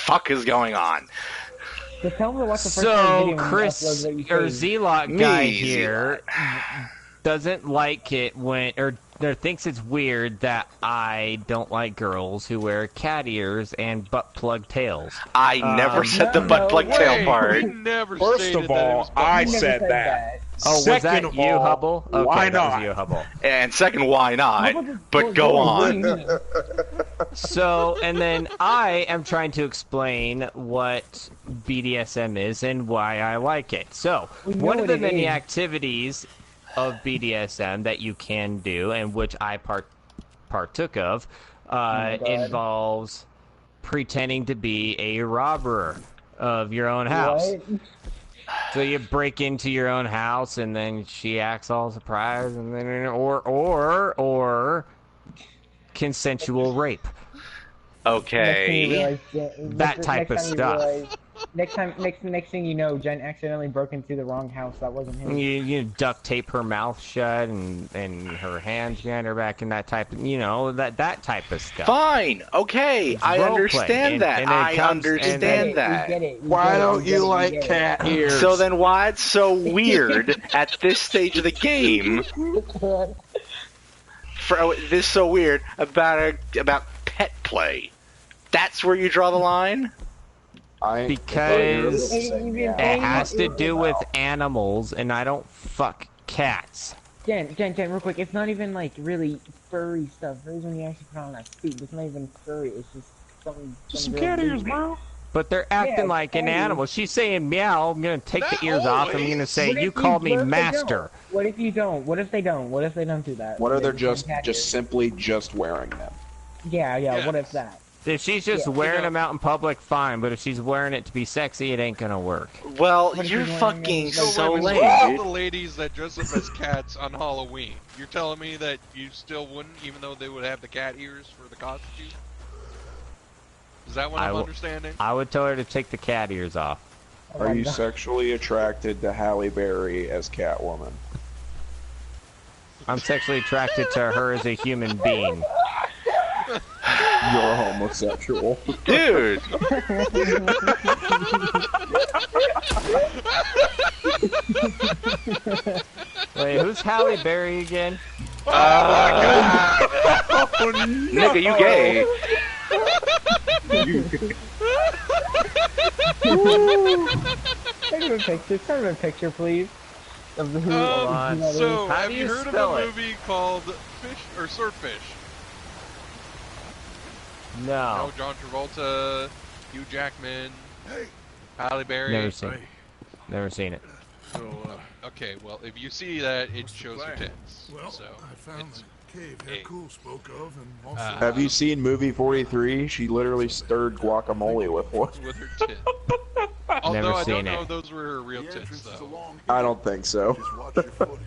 fuck is going on? Just tell me to watch the first So Chris or Z-Lock guy here doesn't like it when or thinks it's weird that I don't like girls who wear cat ears and butt plug tails. I never said the butt plug tail part. First of all, I said that. Oh, was that Second of you, all, Hubble? Okay, why that was not? you, Hubble. And second, why not? But go on. So, and then I am trying to explain what BDSM is and why I like it. So, one of the many activities of BDSM that you can do, and which I partook of, involves pretending to be a robber of your own house. What? So you break into your own house, and then she acts all surprised, and then or consensual rape. Okay. That type of stuff. Next thing you know, Jen accidentally broke into the wrong house. That wasn't him. You duct tape her mouth shut and her hands behind her back and that type of, that type of stuff. Fine. Okay. I understand that. I understand that. Why don't you like cat ears? So then why's so weird at this stage of the game? This so weird about pet play. That's where you draw the line? Because it has to do with animals, and I don't fuck cats. Jen, real quick, it's not even like really furry stuff. The reason you actually put on that suit, it's not even furry, it's just some cat ears, bro. But they're acting like an animal. She's saying meow, I'm gonna take the ears off, I'm gonna say, you called me master. What if you don't? What if they don't? What if they don't do that? What are they just simply wearing them? Yeah, what if that? If she's just wearing them out in public, fine. But if she's wearing it to be sexy, it ain't gonna work. Well, you're fucking so lame, all dude. the ladies that dress up as cats on Halloween, you're telling me that you still wouldn't, even though they would have the cat ears for the costume? Is that what I'm understanding? I would tell her to take the cat ears off. Are you sexually attracted to Halle Berry as Catwoman? I'm sexually attracted to her as a human being. You're homosexual. Dude! Wait, who's Halle Berry again? Oh my god! Nigga, you gay! Send me a picture, please. Of the so, have you heard of a movie called Fish or Swordfish? No. No, John Travolta, Hugh Jackman, Halle Berry. Never seen it. So, okay, well, if you see that, it shows her tits. Well, so I found the cave Hercule spoke of, and also... Have you seen movie 43? She literally stirred guacamole with one. With her tit. Although I don't know if those were her real tits, though. I don't think so.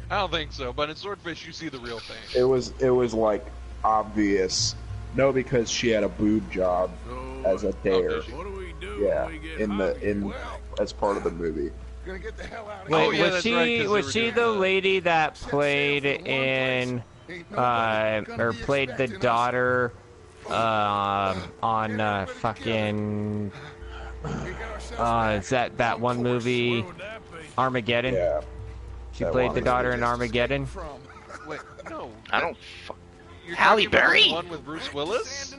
I don't think so, but in Swordfish, you see the real thing. It was like obvious. No, because she had a boob job as a dare. What do we do Yeah, when we get as part of the movie. Gonna get the hell out of Wait, here. was she the lady that played in or played the daughter on fucking is that one movie Armageddon? Yeah. She played the daughter in Armageddon. Wait, no. I don't. Halle Berry? The one with Bruce Willis?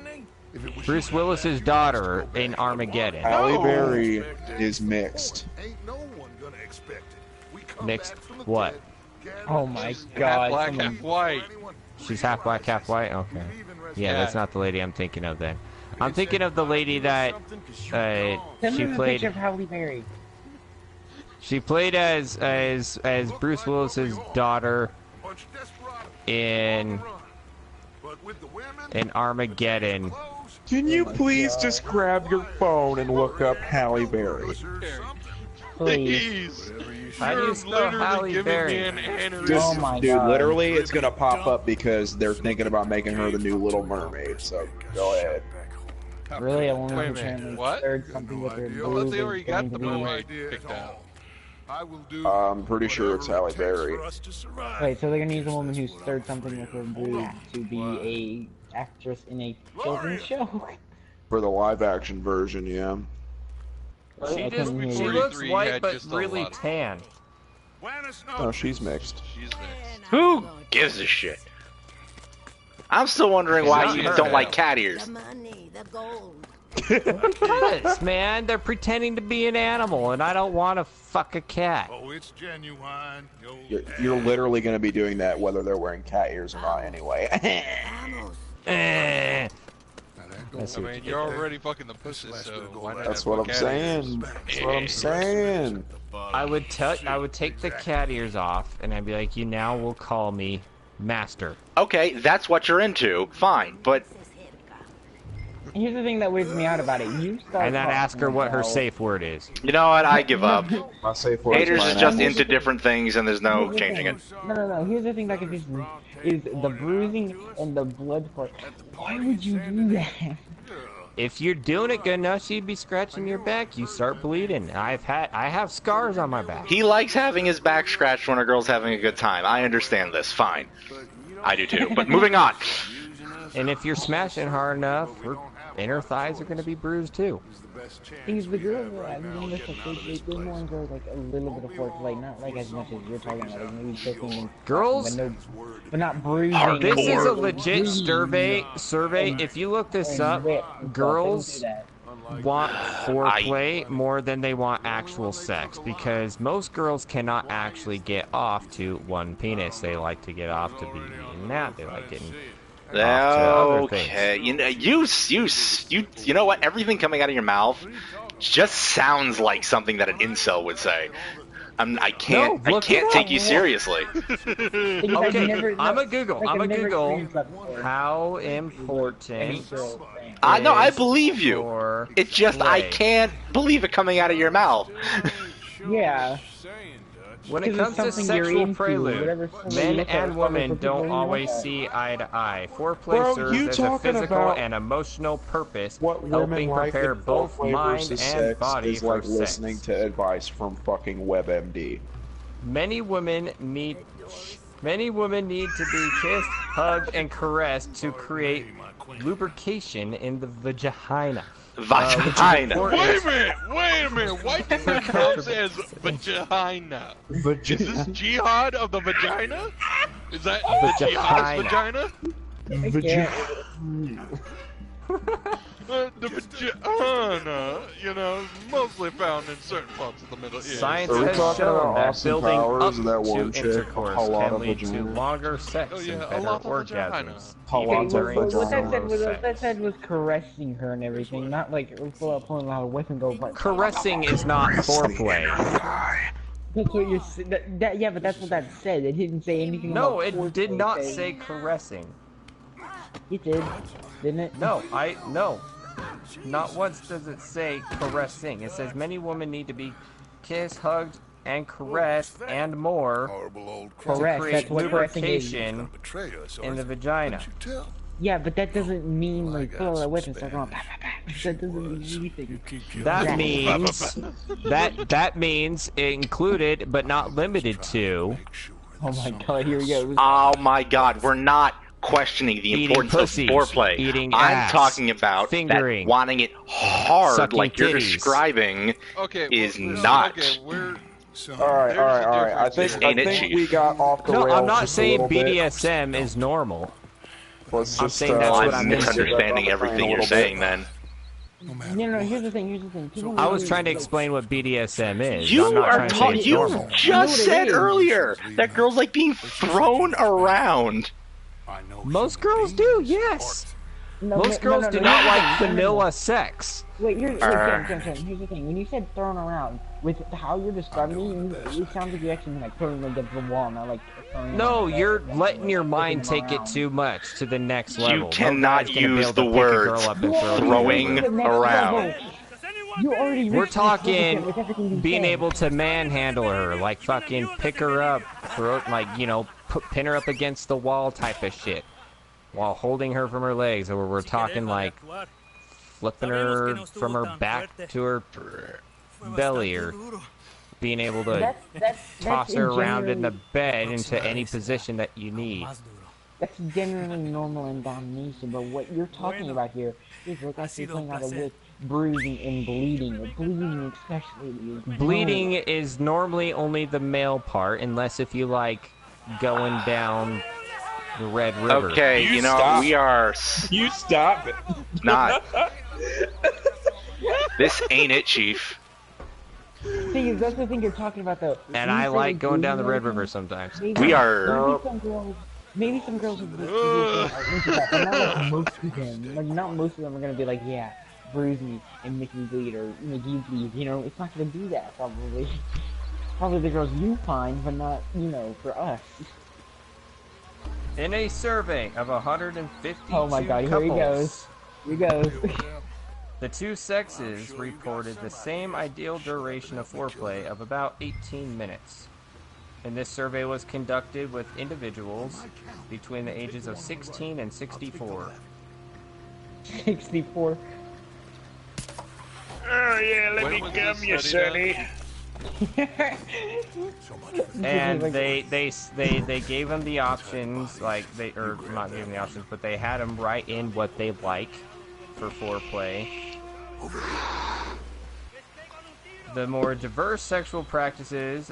Bruce Willis's daughter in Armageddon. Halle Berry is mixed. Mixed what? Oh my god. Half black, half white. She's half black, half white? Okay. Yeah, that's not the lady I'm thinking of then. I'm thinking of the lady that she played. Picture of Halle Berry. She played as Bruce Willis's daughter in Armageddon. Can you please just grab your phone and look up Halle Berry? Please. How do you spell Halle Berry? Oh my God. Literally, it's gonna pop up because they're thinking about making her the new Little Mermaid. So go ahead. Really, I want to apparently third something with her boob. They already got the mermaid picked out. I'm pretty sure it's Halle Berry. Wait, so they're gonna use a woman who stirred something with her boob to be a actress in a children's show? For the live action version, yeah. She looks white but really tan. Oh, she's mixed. She's mixed. Who gives a shit? I'm still wondering why you don't like cat ears. The money, the gold. Because, man, they're pretending to be an animal, and I don't want to fuck a cat. Oh, it's genuine. You're literally going to be doing that whether they're wearing cat ears or not anyway. Eh. I mean, you're already fucking the pussy, so why not? That's what I'm saying. That's what I'm saying. I would take the cat ears off, and I'd be like, you now will call me master. Okay, that's what you're into. Fine, but Here's the thing that weirds me out about it. You start And then ask her what her about- safe word is. you know what? I give up. My safe word Haters is mine. just into different things, and there's no changing it. No. Here's the thing that confuses me: is the bruising and the blood part. Why would you do that? If you're doing it good enough, she'd be scratching your back. You start bleeding. I have scars on my back. He likes having his back scratched when a girl's having a good time. I understand this. Fine. I do too. But moving on. And if you're smashing hard enough, her inner thighs are going to be bruised too. Thing is, the girls that I've been with, they more enjoy like a little bit of foreplay, not like as much as you're talking about, like maybe kissing and Girls? but not bruising. Hardcore. This is a Or legit survey. If you look this up, girls want foreplay more than they want actual sex, because most girls cannot actually get off to one penis. They like to get off to be in that. They like getting off to other things. Okay, you know what? Everything coming out of your mouth just sounds like something that an incel would say. I can't take you seriously. Okay, I'm a Google how important. No, I believe you. for It's just I play. can't believe it coming out of your mouth. Yeah. When it Because comes it's to something you're sexual into, prelude, whatever somebody men looks at, and it's women something don't people always look at. see eye to eye. Foreplay Bro, serves you as a talking physical about and emotional purpose, What women helping like prepare in both foreplay mind versus and sex body is for like listening sex. to advice from fucking WebMD. Many women need to be kissed, hugged, and caressed to create lubrication in the vagina. Vagina. Wait a minute. Why did it come as vagina? Is this jihad of the vagina? Is that the jihad's vagina? The vagina, mostly found in certain parts of the Middle East. Science Are we has talking shown about that Austin building Powers up and that one to chick, intercourse Halata can lead to vagina? longer sex Oh, yeah, and a better lot of orgasms. vagina. Halata during What that said vagina. was sex. that said was caressing her and everything, not like pulling out a whip and go like. Caressing is not foreplay. That's what you're. Yeah, but that's what that said. It didn't say anything. No, about it did foreplay not saying- say caressing. It did, didn't it? No. Not once does it say caressing. It says many women need to be kissed, hugged, and caressed, and more Horrible old to Correct, create that's what caressing is. lubrication betray us. in the vagina. Yeah, but that doesn't mean like got pull out a some whip and start going. Spanish. Bah, bah, bah. That doesn't mean anything. That means that means included but not limited to Oh my god, here we go. Oh my god, we're not questioning the Eating importance pussies, of foreplay. eating I'm ass, talking about fingering, that wanting it hard, sucking like you're titties. describing, Okay, is well, not. Okay, we're Alright. I There's a think difference here. we got off the No, rails I'm not just a saying little bit. BDSM is normal. Let's I'm just, saying that's what I'm I'm misunderstanding everything you're saying then. No, here's the thing. People I was really- trying to explain what BDSM is. You I'm not are trying to say it's you normal. just said is. earlier that girls like being thrown around. Most girls do, yes. No, Most no, girls no, do no, not no, like no, no, no. vanilla sex. Wait, here's Arr. here's the thing. When you said thrown around, with how you're describing it, it sounds like you actually mean like putting them against the wall, not like throwing No, them you're around, letting your mind kicking them take it around. too much to the next You level. No cannot guy's gonna be use able the to pick a girl words up and throw her throwing over. around. You already We're reached this level talking with everything you being said. able to manhandle her, like fucking pick her up, throw, like, pin her up against the wall type of shit, while holding her from her legs, or we're talking like flipping her from her back to her belly, or being able to That's toss her around in the generally- bed into any position that you need. That's generally normal in domination, but what you're talking about here is like actually playing out with bruising and bleeding, or bleeding especially. Bleeding is normally only the male part, unless if you like going down the Red River. Okay, you know, stop. we are You stop it. not. This ain't it, Chief. Thing is, that's the thing you're talking about, though. And I like going down the Red River sometimes. We are. Maybe some girls are into that, but not like most of them. Like, not most of them are gonna be like, yeah, bruise me and make me bleed, or make you bleed. You know, it's not gonna do that, probably. Probably the girls you find, but not, you know, for us. In a survey of 152 Oh my god, here he goes. Here he goes. The two sexes reported the same ideal duration of foreplay of about 18 minutes. And this survey was conducted with individuals between the ages of 16 and 64. 64. Oh yeah, let me come you, Sonny. And they gave them the options, like or not gave them the options, but they had them write in what they like for foreplay. The more diverse sexual practices,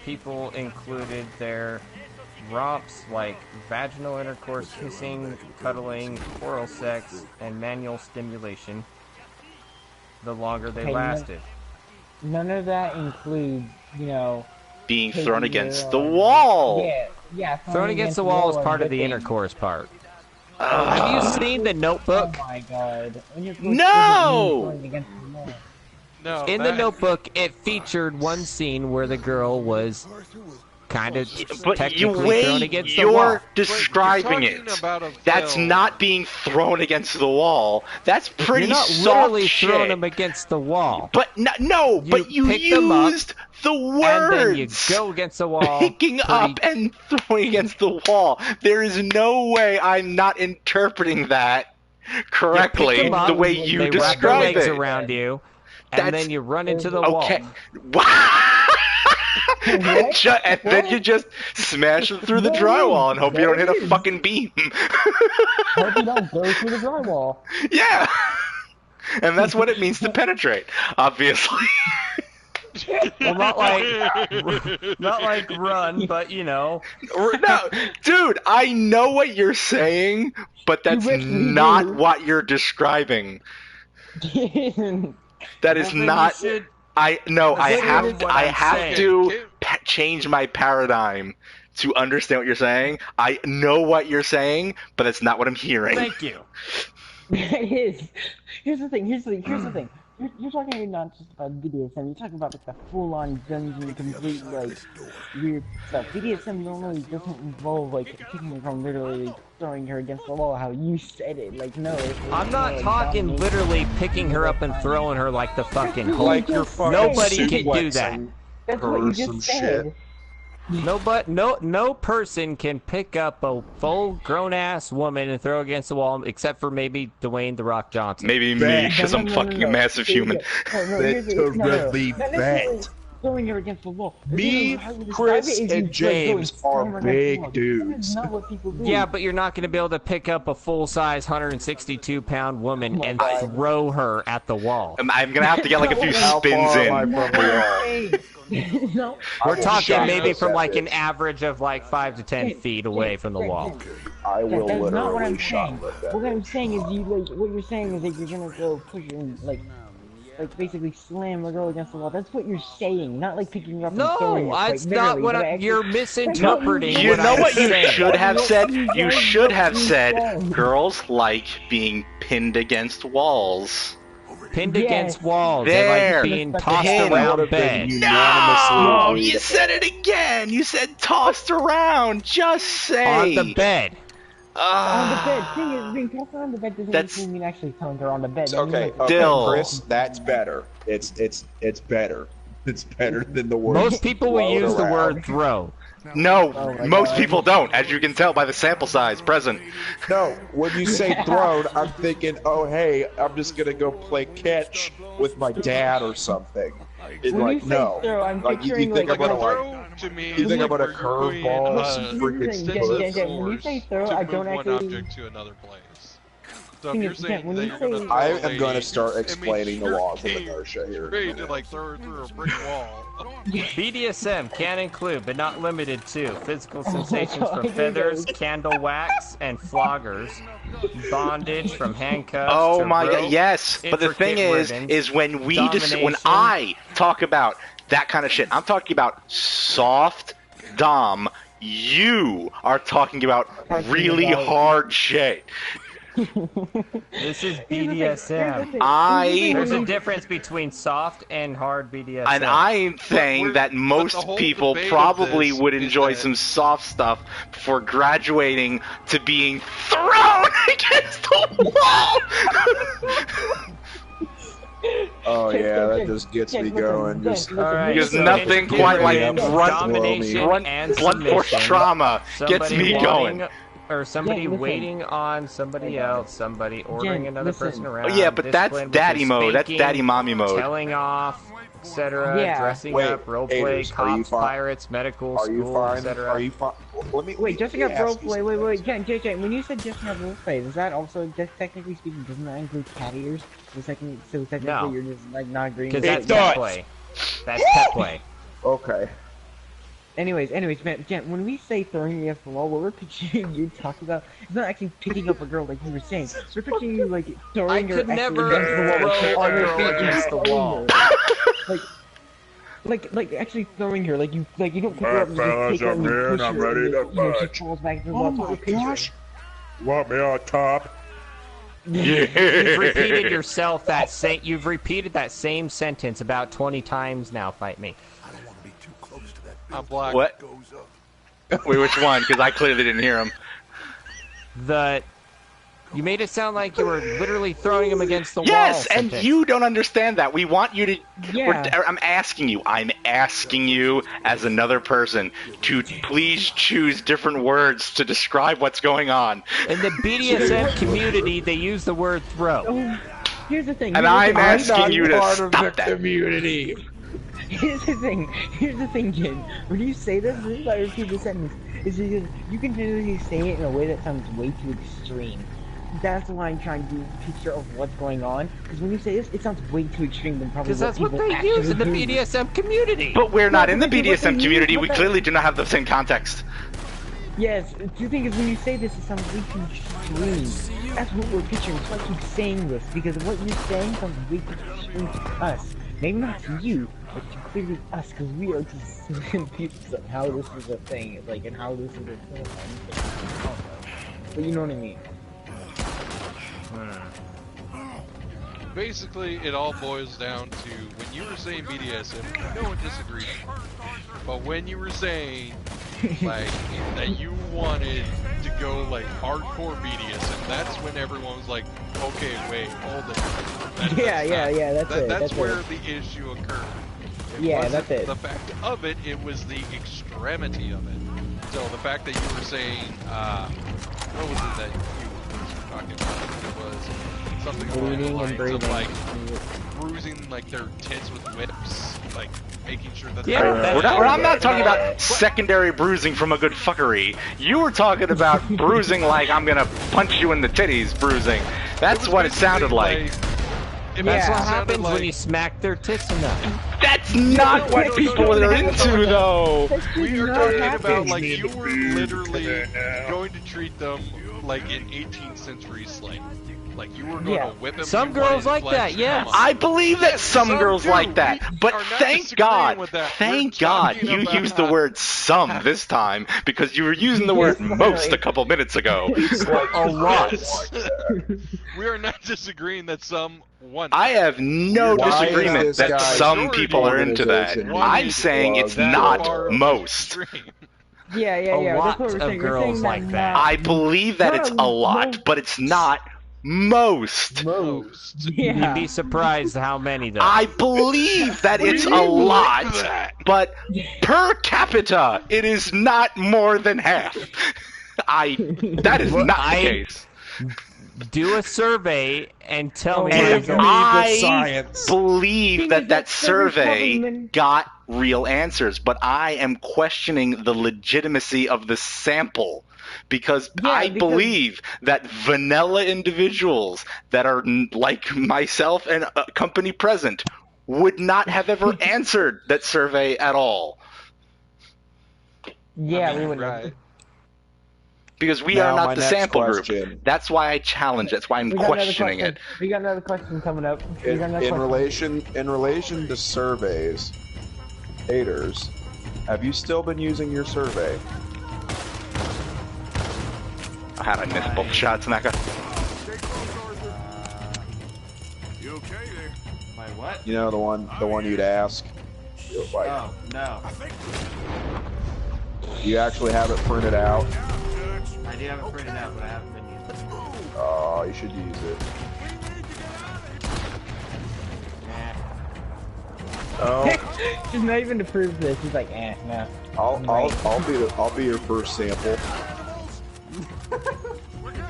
people included their romps like vaginal intercourse, kissing, cuddling, oral sex, and manual stimulation. The longer they lasted. None of that includes, you know, Being thrown against the wall. Yeah. Thrown against the wall is part of the intercourse part. Have you seen The Notebook? Oh my god. No! No. In The Notebook, it featured one scene where the girl was kind of But technically thrown against the wall. You're describing You're it. talking about a That's film. not being thrown against the wall. That's pretty You're not soft literally shit. throwing them against the wall. But no, but you pick them up, used the words. And then you go against the wall. Picking up and throwing against the wall. There is no way I'm not interpreting that correctly You pick 'em up, the way you they wrap their describe legs it. around you, and then you run into the Okay. wall. And then you just smash it through the drywall and hope you don't hit a fucking beam. Hope you don't go through the drywall. Yeah. And that's what it means to penetrate, obviously. Well, not like run, but you know. No, dude, I know what you're saying, but that's not what you're describing. That is not. I have to change my paradigm to understand what you're saying. I know what you're saying, but it's not what I'm hearing. Thank you. Here's the thing. You're talking not just about BDSM. You're talking about like the full-on dungeon, complete like weird stuff. BDSM normally doesn't involve like kicking her from literally throwing her against the wall. How you said it, like no. I'm not talking literally picking her up and throwing her like the fucking Hulk. Like you're fucking Nobody can do that. That's what you just said. No person can pick up a full grown-ass woman and throw against the wall, except for maybe Dwayne "The Rock" Johnson. Maybe me, because I'm fucking a massive human. Literally bad. Throwing her against the wall. Me, Chris, and James are big dudes. Not what people do. Yeah, but you're not going to be able to pick up a full-size 162-pound woman and throw her at the wall. I'm gonna have to get like a few spins in. No. We're talking maybe from like an average of like 5 to 10 feet away from the wall. I will That's not what literally I'm shot saying. with that. What I'm saying is what you're saying is that you're gonna go push her and like basically slam the girl against the wall. That's what you're saying, not like picking her up and throwing No, her. that's not what you're misinterpreting. You know what you saying. should have said? You should have said, girls like being pinned against walls. Pinned against walls. There. They like being tossed around bed. No, you said it again. You said tossed around. Just say On the bed. On the bed. Thing is, being tossed around the bed doesn't mean actually throwing her on the bed. Okay, Dill. Chris, that's better. It's better. It's better than the word. Most people will use the word throw. No, most people don't, as you can tell by the sample size present. No, when you say thrown, I'm thinking, oh hey, I'm just gonna go play catch with my dad or something. It's When like you say no, throw, I'm like you picturing think like I'm gonna throw? like to me. You think about a you're curveball, freaking extensive when you say throw, to I move don't one actually. object to another place. So if you're saying when that you you're say- gonna throw I a am going to lady, start it explaining means the you're laws of getting inertia here. ready to like throw her through a brick wall. BDSM can include, but not limited to, physical Oh my sensations God, from here feathers, goes. candle wax, and floggers, bondage from handcuffs Oh to my god, rope, yes. But the thing intricate ribbons, is when when domination. I talk about that kind of shit, I'm talking about soft dom. You are talking about really hard shit. This is Here's the BDSM. thing. There's a difference between soft and hard BDSM. And I'm saying that most people probably would enjoy some soft stuff before graduating to being thrown against the wall. Oh yeah, that just gets me going. Just Alright, Because so nothing intricate quite like ribbons, domination and blunt force submission. trauma gets Somebody me wanting- going. Or somebody Jen, listen. waiting on somebody else, somebody ordering Jen, another listen. person around. Oh, yeah, but that's discipline, which daddy is mode. That's spanking, daddy mommy mode. Telling off, etc. Yeah. Dressing Wait, up, roleplay, haters, are you cops, fine? pirates, medical, Are you school, fine? etc. Are you fine? Let me. Wait, dressing let up me ask you roleplay. Wait, something. Jen. When you said dressing up roleplay, does that also, just technically speaking, doesn't that include cat ears? So technically, No. you're just like not agreeing. Because with that's it? pet play. That's pet play. Okay. Anyways, man, Jen, when we say throwing you against the wall, what we're picturing you talking about is not actually picking up a girl like you were saying. We're picturing you like throwing her could actually never against the wall, throw on a her girl feet and against the throwing wall. her. Like actually throwing her, like you don't pick her up and Fellas, just take her and I'm you in, push I'm her, ready and to you know, she fight. falls back into the Oh wall. That's what my we're picturing. You want me on top? You've repeated yourself that you've repeated that same sentence about 20 times now. Fight me. I don't want to be too close to that. I'm black. What? Goes up. Wait, which one? Because I clearly didn't hear him. You made it sound like you were literally throwing him against the wall. Yes, and sentence. you don't understand that. We want you to. Yeah. I'm asking you as another person to please choose different words to describe what's going on. In the BDSM community, they use the word throw. Oh, here's the thing. And I'm asking you to stop that. Community. Here's the thing, Jen. When you say this, the reason I repeat the sentence is because you can generally say it in a way that sounds way too extreme. That's why I'm trying to do a picture of what's going on. Because when you say this, it sounds way too extreme than probably Because that's what people they use in the actually do. BDSM community. But we're not in the but what they BDSM community. use- We what clearly do not have the same context. Yes, the thing is when you say this, it sounds way too extreme. That's what we're picturing. So I keep saying this because what you're saying sounds way too extreme to us. Maybe not to you, but to clearly us, because we are just confused of how this is a thing, like, and how this is a thing. But you know what I mean. Basically, it all boils down to when you were saying BDSM, no one disagreed. But when you were saying like that you wanted to go like hardcore BDSM, that's when everyone was like, okay, wait, hold it. That's where the issue occurred. It wasn't the fact of it, it was the extremity of it. So the fact that you were saying, what was it that you were talking about? It was something along the lines of like bruising like their tits with whips, like making sure that I'm not talking about secondary bruising from a good fuckery. You were talking about bruising like I'm gonna punch you in the titties bruising. That's what it sounded like. That's what happens when you smack their tits enough. That's not what people are into, though. We are talking about like you were literally going to treat them like an 18th century slave. Like you were going to whip them. Some girls like that, yes. I believe that some girls like that, but thank God you used the word some this time because you were using the word most a couple minutes ago. A lot. We are not disagreeing that some want. I have no disagreement that some people are into that. I'm saying it's not most. Yeah. lot That's what we're of saying. girls like that. I believe that it's a lot, but it's not most. Yeah. You'd be surprised how many though. I believe that it's a lot, but per capita, it is not more than half. That is not the case. do a survey and tell me. And I science. believe that that survey survey's got real answers, but I am questioning the legitimacy of the sample. Because I believe that vanilla individuals that are like myself and a company present would not have ever answered that survey at all. Yeah, I mean, we would right. Because we Now, are not my the next sample question. group. That's why I challenge. That's why I'm We got another questioning question. it. We got another question coming up. In relation to surveys, haters, have you still been using your survey? How'd I miss both shots, Naka? You okay there? My what? You know, the one you'd ask. Like, Oh, no. you actually have it printed out. I do have it printed out, but I haven't been using it. Oh, you should use it. Oh, Just not even to prove this. He's like, no. I'll be your first sample.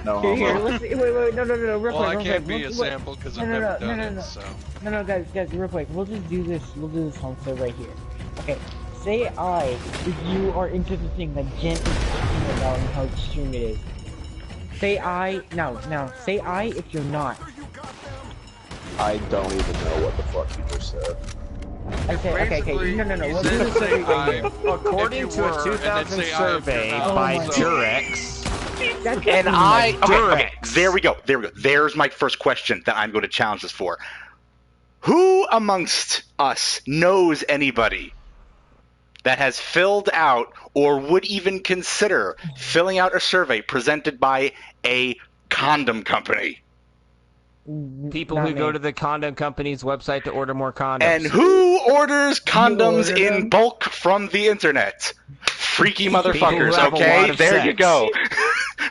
No Here, homo. let's see. Wait, no, real Well, quick, I real can't quick. be a sample because I've No, never no, done no, it, no. so... No, guys, real quick. We'll just do this. We'll do this on survey here. Okay. Say if you are interested in seeing that Jen is talking about and how extreme it is. Say say if you're not. I don't even know what the fuck you just said. Okay. No. You We'll do said this say survey right I, here. According if to you a were, and then 2000 say I if survey you're not. by Oh my Durex, And I okay, Durex. there we go. There's my first question that I'm going to challenge this for. Who amongst us knows anybody that has filled out or would even consider filling out a survey presented by a condom company? people Not who me. go to the condom company's website to order more condoms. And who orders condoms order in them? bulk from the internet? Freaky People who motherfuckers, have a lot okay? of There you sex. go.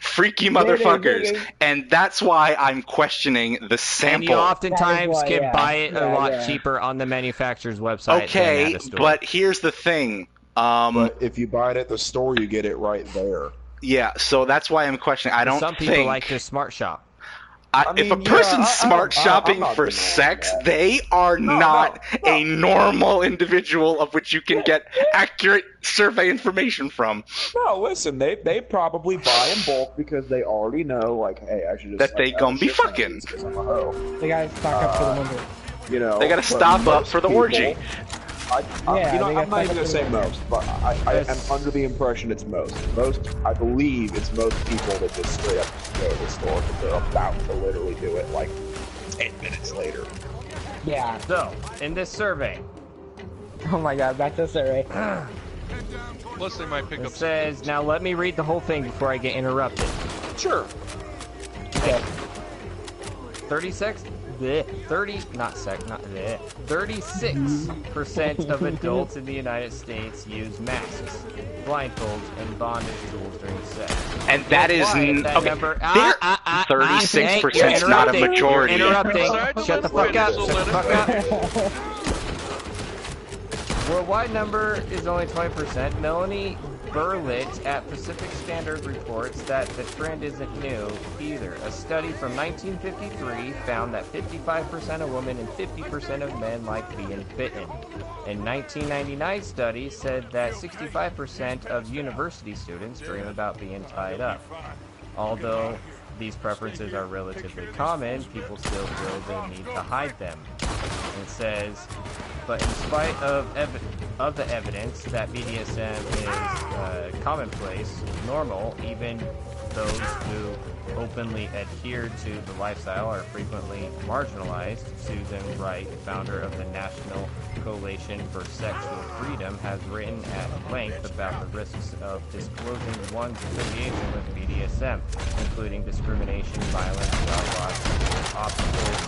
Freaky motherfuckers. Digging. And that's why I'm questioning the And sample. you oftentimes why, can yeah. buy it a Yeah, lot yeah. cheaper on the manufacturer's website Okay, than at a store. but here's the thing. But if you buy it at the store, you get it right there. Yeah, so that's why I'm questioning. I don't Some people think like to smart shop. if a mean, person's yeah, smart I'm shopping not for denying sex, that. they are not no. a normal individual of which you can get accurate survey information from. No, listen, they probably buy in bulk because they already know, like, hey, I should just That they gonna be fucking. because I'm a hoe. They gotta stock up for the winter. You know, They gotta but stop up most for the people- orgy. Yeah, you know, they I'm got not even gonna stuck say up for the most, but I am under the impression it's most. I believe it's most people that just straight up just go to the store because they're about to literally do it like 10 minutes later. Yeah. So, in this survey, Oh my god, back to the survey. Plus, they might pick it up. says, now let me read the whole thing before I get interrupted. Sure. Okay. 36 36% of adults in the United States use masks, blindfolds, and bondage tools during sex. And that is Why is that okay. number? 36% is not a majority. You're interrupting. Sorry, Shut the let's fuck up. finish, Shut the let fuck up. Worldwide number is only 20%. Melanie Burlett at Pacific Standard reports that the trend isn't new either. A study from 1953 found that 55% of women and 50% of men like being bitten. A 1999 study said that 65% of university students dream about being tied up. Although these preferences are relatively common, people still feel the need to hide them. It says, but in spite of the evidence that BDSM is commonplace, normal, even those who openly adhere to the lifestyle are frequently marginalized. Susan Wright, founder of the National Coalition for Sexual Freedom, has written at length about the risks of disclosing one's affiliation with BDSM, including discrimination, violence, job loss, obstacles,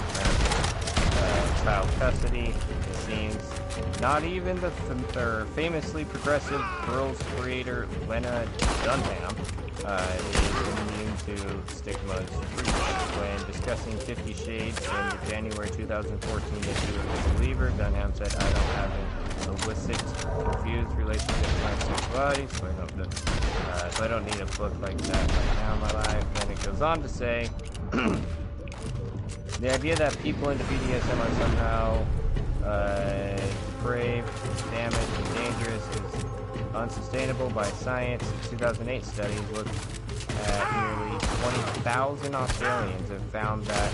child custody. It seems not even the famously progressive girls creator Lena Dunham is immune to stigmas. When discussing 50 Shades in the January 2014 issue of The Believer, Dunham said, I don't have an illicit, confused relationship with my sexuality, so I don't need a book like that right now in my life. Then it goes on to say, The idea that people into BDSM are somehow depraved, damaged, and dangerous is unsustainable by science. A 2008 study looked at nearly 20,000 Australians have found that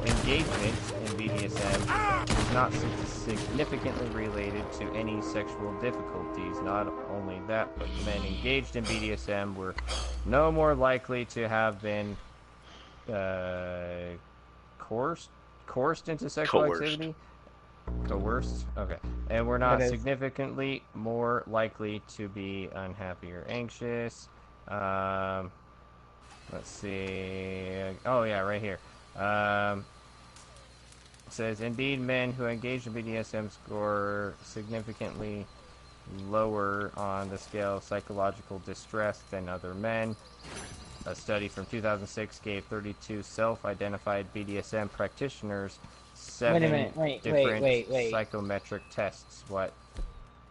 engagement in BDSM is not significantly related to any sexual difficulties. Not only that, but men engaged in BDSM were no more likely to have been coerced into sexual activity. Coerced? Okay. And we're not significantly more likely to be unhappy or anxious. Let's see. Oh, yeah, right here. It says, indeed, men who engage in BDSM score significantly lower on the scale of psychological distress than other men. A study from 2006 gave 32 self-identified BDSM practitioners 7 different psychometric tests. What?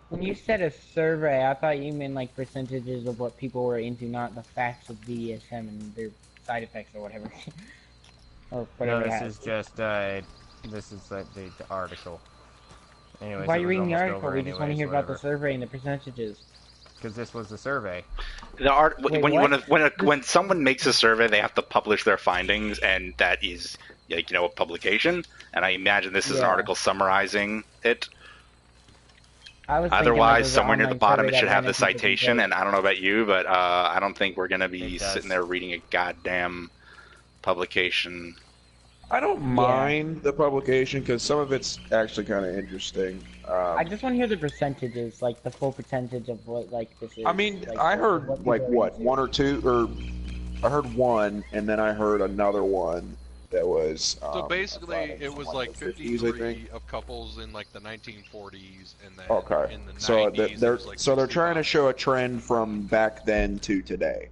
When you said a survey, I thought you meant like percentages of what people were into, not the facts of BDSM and their side effects or whatever. Or whatever. No, this is just this is like the article. Anyways, why are you reading the article? We just want to hear about the survey and the percentages. Because this was the survey. When someone makes a survey, they have to publish their findings, and that is, like, a publication. And I imagine this is an article summarizing it. Otherwise, somewhere near the bottom, it should have the citation. And I don't know about you, but I don't think we're gonna be sitting there reading a goddamn publication. I don't mind the publication because some of it's actually kind of interesting. I just want to hear the percentages, like the full percentage of what this is. I mean, like, I heard one or two, or I heard one, and then I heard another one that was. So basically, it was like 53 of couples in like the 1940s, and then in the 90s. So they're trying to show a trend from back then to today.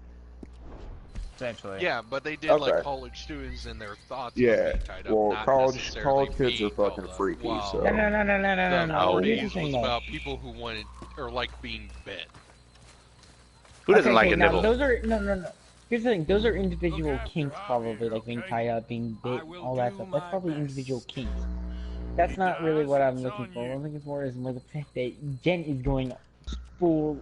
Essentially. Yeah, but they did like college students and their thoughts. Yeah, tied up, well, college kids are fucking freaky. So the No. 40s was about people who wanted or liked being bit. Who doesn't like a nibble? Those are no. Here's the thing: those are individual kinks, probably, like being tied up, being bit, all that stuff. That's probably individual kinks. That's not really what I'm looking for. What I'm looking for is more the fact that Jen is going full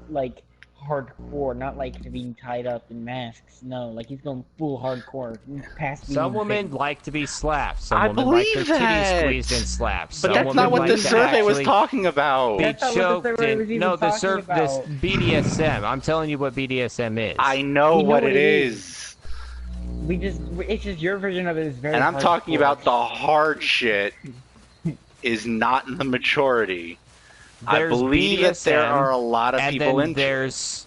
hardcore, not like being tied up in masks. No, like he's going full hardcore. Some women like to be slapped. Some women like their titties squeezed and slapped. But that's not what the survey was talking about. Be choked in. No, this BDSM. I'm telling you what BDSM is. I know what it is. It's just your version of it is very. And I'm talking about the hard shit. Is not in the maturity. I believe that there are a lot of people into it. There's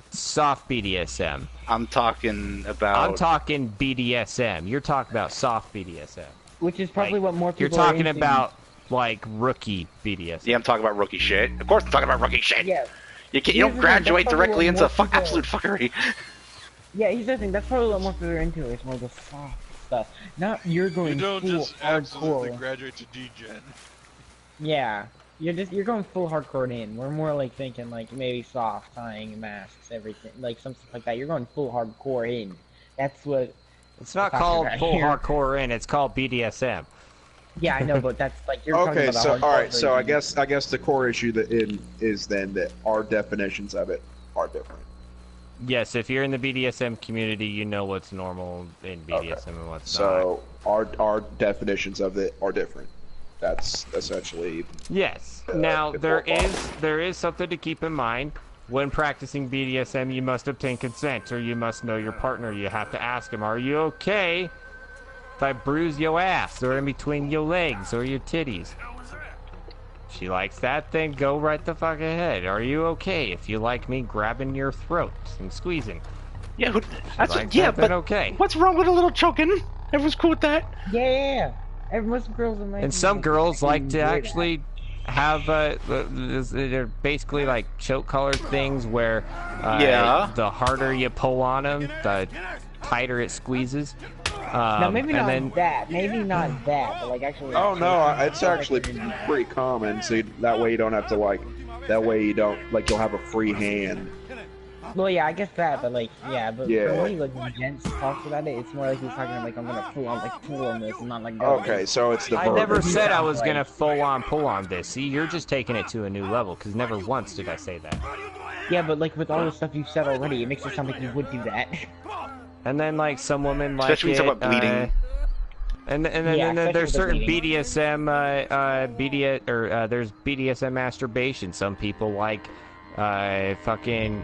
soft BDSM. I'm talking BDSM. You're talking about soft BDSM. Which is probably what more people You're talking about, like, rookie BDSM. Yeah, I'm talking about rookie shit. Of course I'm talking about rookie shit. Yeah. You don't graduate directly into absolute fuckery. Yeah, here's the thing. That's probably what more people are into. It's more the soft stuff. Not you're going full hardcore. You don't just absolutely graduate to D-Gen. Yeah. You're going full hardcore in. We're more like thinking like maybe soft tying masks, everything like some stuff like that. You're going full hardcore in. That's what. It's not called full hardcore in. It's called BDSM. Yeah, I know, but that's like you're talking about. Okay, so all right, so I guess the core issue is then that our definitions of it are different. Yes, if you're in the BDSM community, you know what's normal in BDSM and what's not. So our definitions of it are different. That's essentially. Yes. Now there is something to keep in mind when practicing BDSM. You must obtain consent, or you must know your partner. You have to ask him, "Are you okay if I bruise your ass, or in between your legs, or your titties?" She likes that, then go right the fuck ahead. Are you okay if you like me grabbing your throat and squeezing? Yeah, but okay. What's wrong with a little choking? Everyone's cool with that. Yeah. Most girls are and some girls like to actually have they're basically like choke collar things where the harder you pull on them, the tighter it squeezes. No, maybe not that. Maybe not that, but like actually. Oh no, it's actually pretty common. So that way you don't have to that way you don't you'll have a free hand. Well, yeah, I guess that, but like, yeah, but Yeah. for me, like, Gents talks about it, it's more like he's talking like, I'm gonna pull on this, and not like, Okay, so it's the I never verbiage. said I was gonna pull on this. See, you're just taking it to a new level, because never once did I say that. Yeah, but like, with all the stuff you've said already, it makes it sound like you would do that. And then, like, some women like Especially when you talk about bleeding. And then there's certain BDSM, there's BDSM masturbation. Some people like, fucking,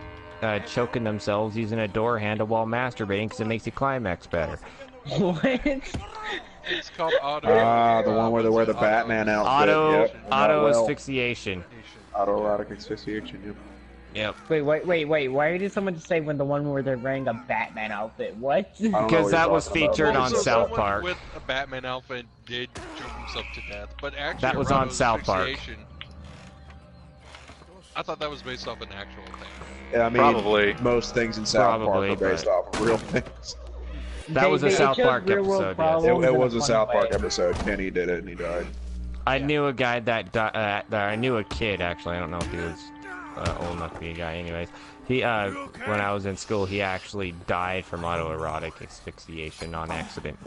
choking themselves using a door handle while masturbating because it makes the climax better. What? It's called auto. The one where they wear the Batman outfit. Auto asphyxiation. Autoerotic asphyxiation, yep. Yep. Wait, why did someone just say when the one where they're wearing a Batman outfit? What? Because that was featured on South Park. With a Batman outfit did choke himself to death, but actually that was on South Park. I thought that was based off an actual thing. Yeah, I mean, probably most things in South Park are based off of real things. That was a South Park episode. Yes. It was a South Park episode. Kenny did it, and he died. I knew a guy that died. I knew a kid actually. I don't know if he was old enough to be a guy. Anyways, he when I was in school, he actually died from autoerotic asphyxiation on accident.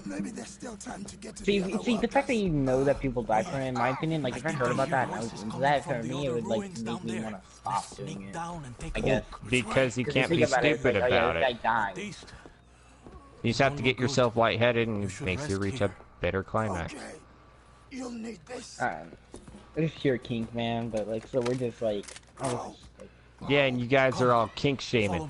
Maybe there's still time to get to See, the fact that you know that people die from it, in my opinion, like, if I heard about that and I was into that, for me, it would, like, make me want to stop doing it, I guess. Because you can't be stupid about it. You just have to get yourself lightheaded and it makes you reach a better climax. You'll need this. It's pure kink, man, but, like, so we're just, like, yeah, and you guys are all kink shaming.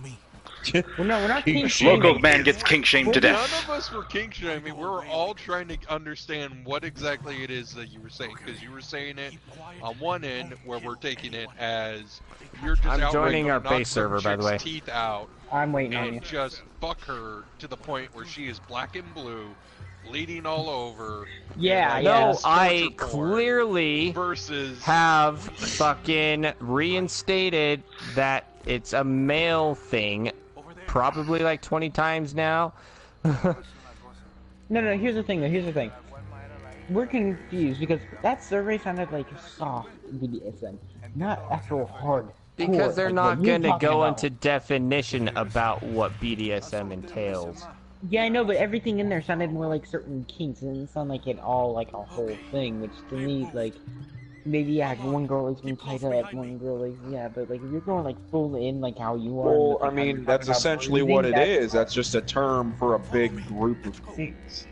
Well, no, we're not kink shaming. Local man gets kink shamed to death. None of us were kink shaming. We were all trying to understand what exactly it is that you were saying, because you were saying it on one end where we're taking it as you're just I'm joining our knock base server, by the way. Teeth out. I'm waiting on you. And just fuck her to the point where she is black and blue, bleeding all over. Yeah, no, I clearly have fucking reinstated that it's a male thing, probably like 20 times now. No, here's the thing, We're confused because that survey sounded like soft BDSM, not actual hard. Because they're not going to go into definition about what BDSM entails. Yeah, I know, but everything in there sounded more like certain kinks, and it didn't sound like it all like a whole thing, which to me, like, maybe, yeah, one girl likes being tied up, one girl likes, yeah, but, like, if you're going, like, full in, like, how you are... Well, I mean, that's essentially what it is. That's just a term for a big group of kinks.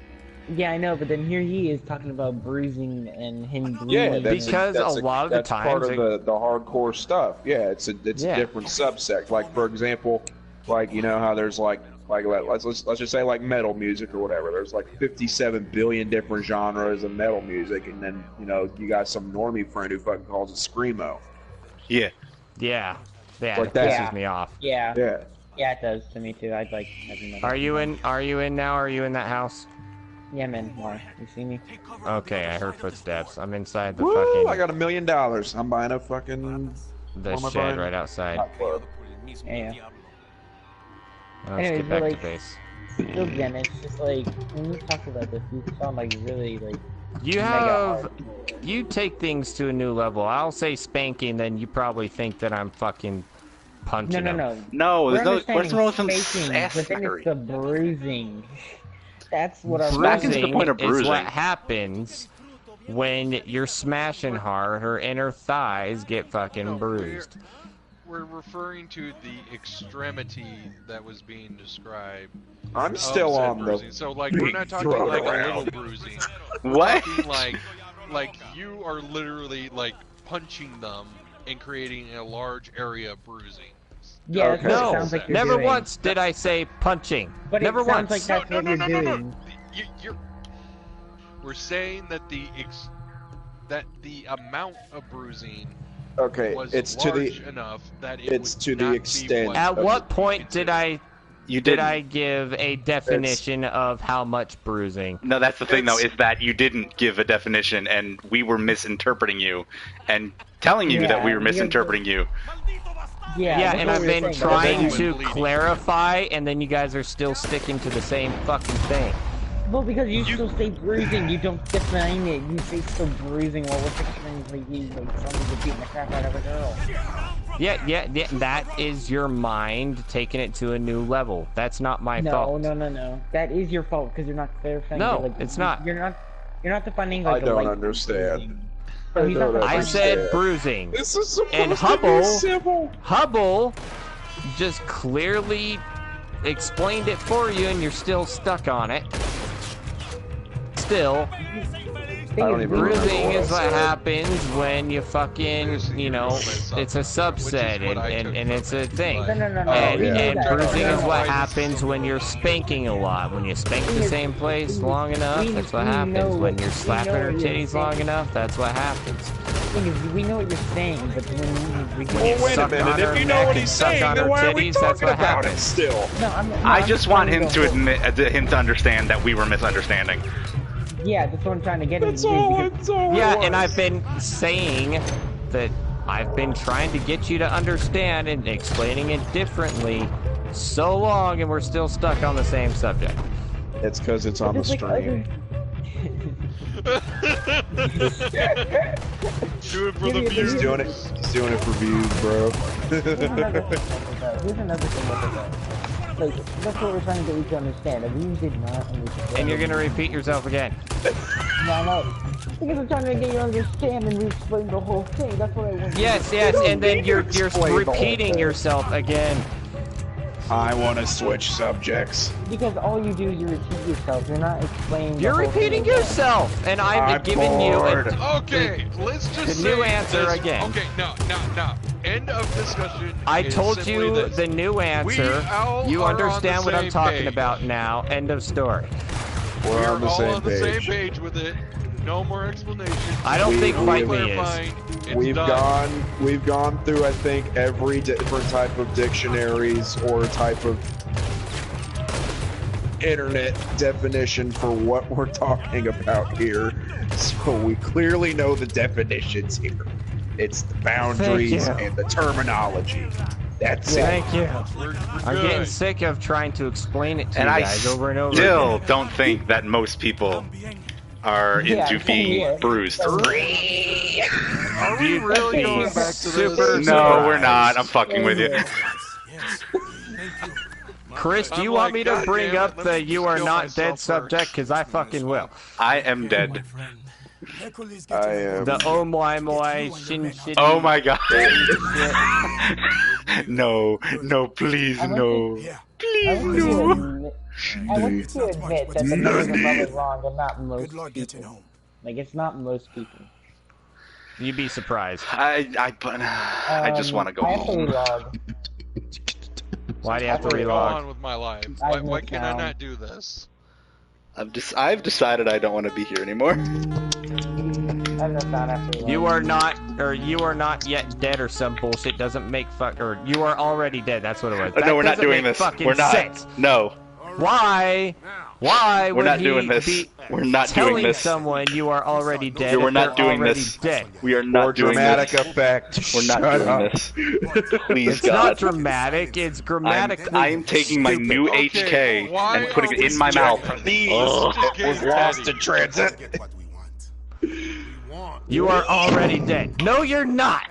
Yeah, I know, but then here he is talking about bruising and him bleeding. Yeah, because a lot of the times... That's part of the hardcore stuff. Yeah, it's a different subsect. Like, for example, like, you know how there's, like let's just say like metal music or whatever. There's like 57 billion different genres of metal music, and then you know you got some normie friend who fucking calls it screamo. Yeah. Like that pisses me off. Yeah, it does to me too. I'd like. Are you in now? Are you in that house? Yeah, man. Why? You see me? Okay, I heard footsteps. I'm inside the Woo, fucking. I got $1 million. I'm buying a fucking. The shed right outside. Yeah. Let's get back to base. Still, again, it's just like when we talk about this, you sound like really like. You take things to a new level. I'll say spanking, then you probably think that I'm fucking punching them. No, there's no. What's wrong with spanking, but then it's the bruising. That's what our bruising is what happens when you're smashing hard. Her inner thighs get fucking bruised. We're referring to the extremity that was being described. I'm still on bruising. So like we're not talking like a little bruising. What? We're talking like you are literally like punching them and creating a large area of bruising. Yeah, that's what it sounds like you're never doing. once did I say punching. But never it sounds once. like that's what you're doing. We're saying that the amount of bruising. Okay, was it's to large the enough that it it's would to the not extent. At what point did I did I give a definition of how much bruising? No, that's the thing though, is that you didn't give a definition, and we were misinterpreting you, and telling you that we were misinterpreting you. Yeah, and I've been trying to clarify, and then you guys are still sticking to the same fucking thing. Well, because you still say bruising, you don't define it. You say still bruising while we're picturing like you like somebody beating the crap out of a girl. Yeah, that is your mind taking it to a new level. That's not my fault. No. That is your fault because you're not clarifying. No, like, it's not. You're not defining like I don't understand. So he's not I said bruising. This is supposed And to be civil. Hubble just clearly explained it for you, and you're still stuck on it. Still. Bruising is what happens when you fucking, you know, it's a subset and it's a thing. And bruising is what happens when you're spanking a lot. When you spank the same place long enough, that's what happens. When you're slapping her titties long enough, that's what happens. We know what you're saying, but when Well, wait a minute. If you know what he's saying, then why are we talking about it still? I just want him to understand that we were misunderstanding. Yeah, that's what I'm trying to get That's all yeah, and I've been saying that I've been trying to get you to understand and explaining it differently so long, and we're still stuck on the same subject. It's because it's on the stream. Do it for the views. He's doing it for views, bro. Here's another thing with it. Like, that's what we're trying to get you to understand. If you did not understand... And you're gonna repeat yourself again. No. Because I'm trying to get you to understand and re-explain the whole thing. That's what I want. Yes, and then you're repeating yourself again. I want to switch subjects. Because all you do is you repeat yourself. You're not explaining. You're repeating yourself, and I'm giving you Okay, let's just the new answer again. Okay, no. End of discussion. I told you the new answer. You understand what I'm talking about now. End of story. We're on the all same on the page. same page with it. No more explanation. I don't think Fight Me is. We've gone through, I think, every different type of dictionaries or type of internet definition for what we're talking about here. So we clearly know the definitions here. It's the boundaries and the terminology. That's it. Thank you. I'm getting sick of trying to explain it to you guys over and over again. I still don't think that most people are into being bruised. Are we really going back to this? No, we're not. I'm fucking with you. Chris, do you want me to bring up the "you are not dead" subject? Because I fucking will. I am dead. I am. The oh my shin shit. Oh my god. No, please, no. Please, no. I want to admit that the numbers are probably wrong, but not most people. Like, it's not most people. You'd be surprised. I just want to go home. Why do you have to Go relog? on with my life. Why can I not do this? I've decided I don't want to be here anymore. You are not yet dead or some bullshit. Doesn't make or you are already dead. That's what it was. No, we're not doing this. We're not. Sense. No. Why We're not doing this. We're not doing this. Telling someone you are already dead. We're not doing this. Dead. We are not doing dramatic this. effect. We're not doing this. Please, it's God. not dramatic. It's grammatically. I'm taking my new HK and putting it in my mouth. Was lost in transit. You are already dead. No, you're not.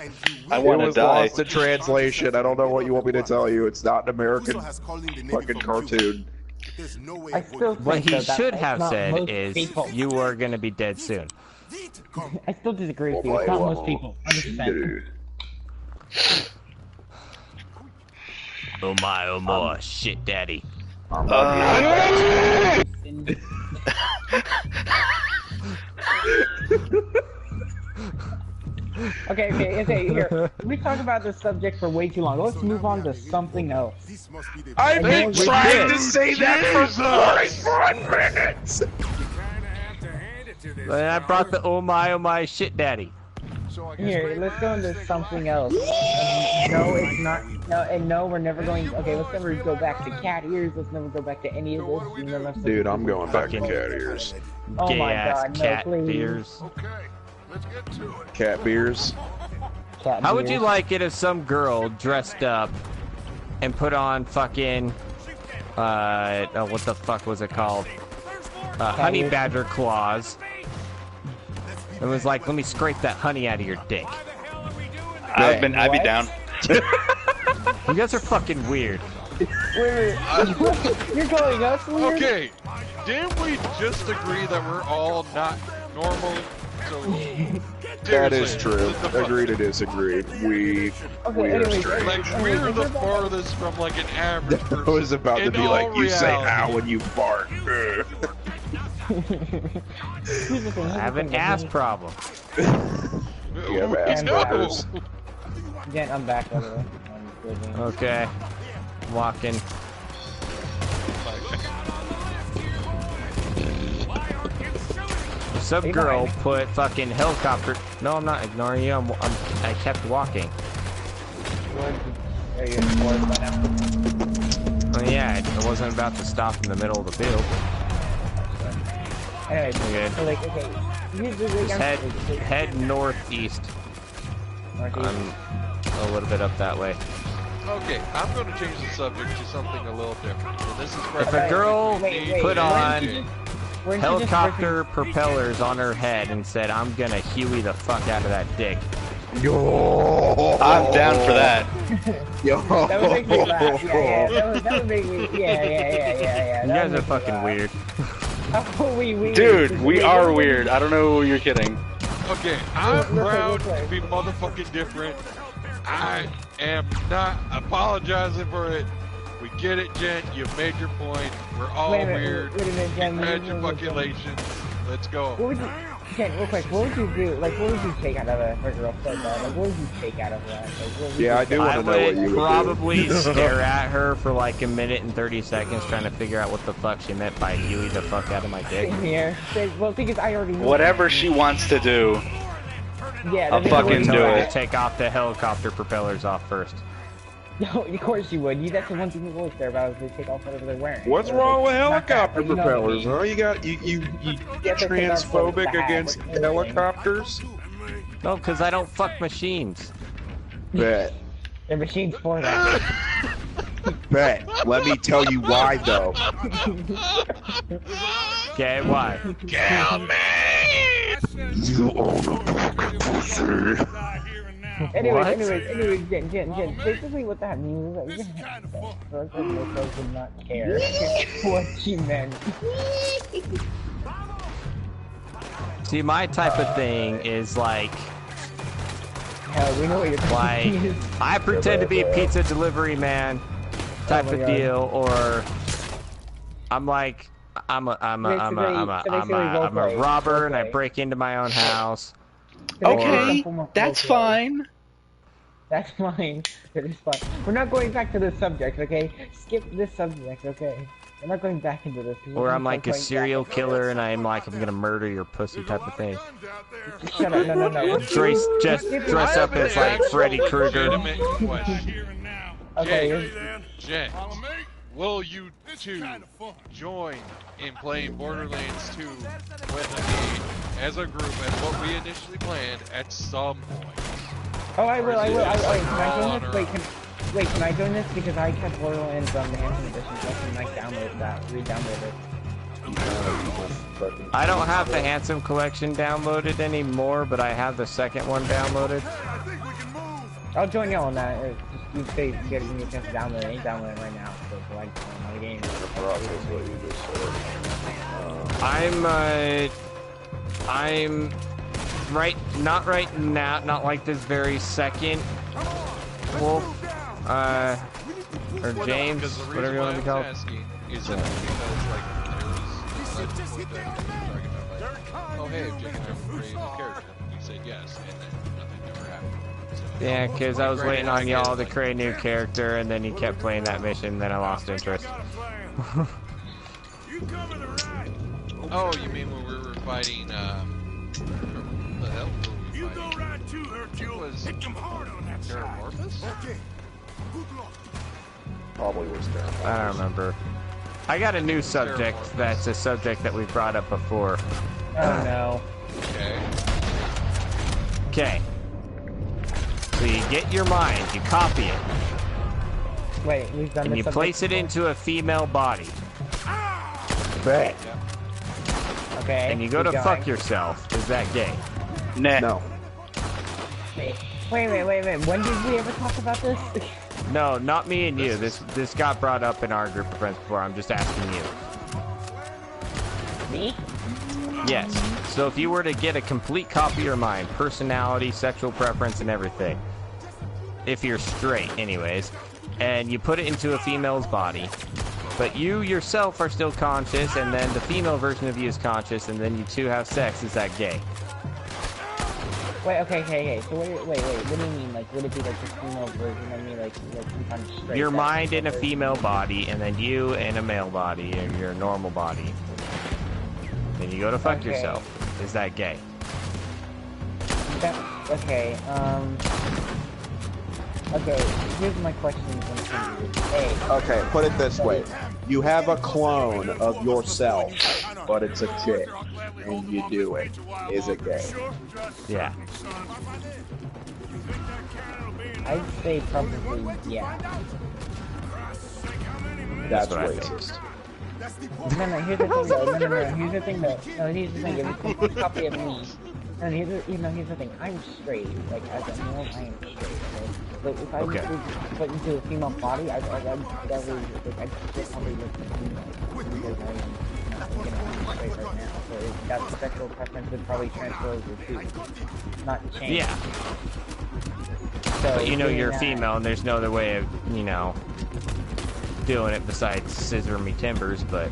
I want to die. Lost in translation. I don't know what you want me to tell you. It's not an American fucking cartoon. What he should have said is, you are going to be dead soon. I still disagree with you. It's not most people. 100%. Oh my, shit daddy. Okay, here. We talked about this subject for way too long. Let's move on to something else. I've been trying to say that for 45 minutes! And I brought the oh my shit daddy. Here, let's go into something else. No, it's not. No, we're never going. Okay, let's never go back to cat ears. Let's never go back to any of this. Dude, I'm going back to cat ears. Oh my god, no, cat please. beers. Cat beers. How would you like it if some girl dressed up and put on fucking what the fuck was it called? Honey badger claws. It was like, let me scrape that honey out of your dick. I'd be down. You guys are fucking weird. You're calling us weird? Okay, didn't we just agree that we're all not normal? So that is true. Agree to disagree. We are strange. Like we're the farthest from like an average person. I was about to be like, you say reality. ow when you fart. I have an ass problem. You have ass problems. Again, I'm back by the way. Okay. Walking. Some girl put fucking helicopter. No, I'm not ignoring you. I kept walking. Are you in the forest by now? Oh yeah, I wasn't about to stop in the middle of the field. Anyway, good. so like, okay, Just head northeast. I'm a little bit up that way. Okay, I'm going to change the subject to something a little different. So this is If a girl put on Weren't helicopter propellers on her head and said, "I'm gonna Huey the fuck out of that dick," Yo, I'm down for that. Yo, that would make me laugh. Yeah, that would make me. Yeah. you guys are fucking weird. Dude, we are weird. I don't know who you're kidding. Okay, I'm proud to be motherfucking different. I am not apologizing for it. We get it, Jen. You made your point. We're all weird. Wait a minute, Jen. Congratulations. Let's go. What would you, Jen, real quick, what would you do? Like, what would you take out of a girl said that? Like, what would you take out of that? Like, what would yeah, you I do want to know what you would probably stare at her for like a minute and 30 seconds trying to figure out what the fuck she meant by Huey the fuck out of my dick. Same here. Well, because I already know. Whatever she wants to do. Yeah, I'll fucking do it. Take off the helicopter propellers off first. No, of course you would. That's the one thing you always care about is they take off whatever they're wearing. What's wrong with helicopter propellers, huh? You Yeah, transphobic against helicopters? No, because I don't fuck machines. Bet. They're machines for that. Bet. Let me tell you why, though. Okay, why? Kill me! You own a fucking pussy. Anyways, Jen, basically what that means is that you're gonna have sex, but girls would not care what she meant. See, my type of thing is like, Hell, we know what you're like, I pretend to be a pizza delivery man type of deal, or I'm like, I'm a robber and I break into my own house. Okay, that's fine. That's fine. That is fine. We're not going back to this subject, okay? Skip this subject, okay? We're not going back into this. Or I'm like a serial killer and I'm gonna murder your pussy type of thing. Shut up, no. Dress up as like Freddy Krueger. Okay. Jen, will you two join in playing Borderlands 2 with me as a group as what we initially planned at some point? Oh, I will. Wait, can I join this? Wait, can I join this? Because I kept Borderlands on the Handsome Edition, so I can download that, re-download it. I don't have the Handsome Collection downloaded anymore, but I have the second one downloaded. I'll join y'all on that. You say getting me a chance to download it. I ain't downloading it right now, so it's like my game. I'm not right now, not like this very second, Wolf, or James, whatever you want to be called. Oh hey, Jake and I were creating a character. You said yes, and then nothing ever happened. Yeah, because I was waiting on y'all to create a new character, and then he kept playing that mission, and then I lost interest. Oh, you mean when we were fighting, the hell were we fighting? It was Terramorphous? Probably was terrible. I don't remember. I got a new subject that's a subject that we've brought up before. Oh no. Okay. So you get your mind, you copy it. Wait, we've done this. And you place it into a female body. Bet. Okay. And you go to fuck yourself. Is that gay? Nah. No. When did we ever talk about this? No, not me and you. This got brought up in our group of friends before. I'm just asking you. Me? Yes. So if you were to get a complete copy of your mind, personality, sexual preference, and everything, if you're straight, anyways, and you put it into a female's body, but you yourself are still conscious, and then the female version of you is conscious, and then you two have sex, is that gay? Wait, okay. So wait, what do you mean? Like, would it be like the female version of me, like some kind of straight? Your mind in a female body, and then you in a male body, or your normal body. Then you go to fuck yourself. Is that gay? Okay, here's my question. Okay, put it this way. You have a clone of yourself, but it's a chick, and you do it. Is it gay? Yeah. I'd say probably yeah. That's racist. No, here's the thing though. No, here's the thing though. No, here's the thing. If it's a complete copy of me. No, here's the thing. I'm straight. Like, as a male, I am straight. Okay? But if I was put into a female body, I'd just probably look female. Because I'm straight right now. So that sexual preference would probably transfer over too. Not change. Yeah. So, but you know you're female, and there's no other way of, doing it besides scissor me timbers, but...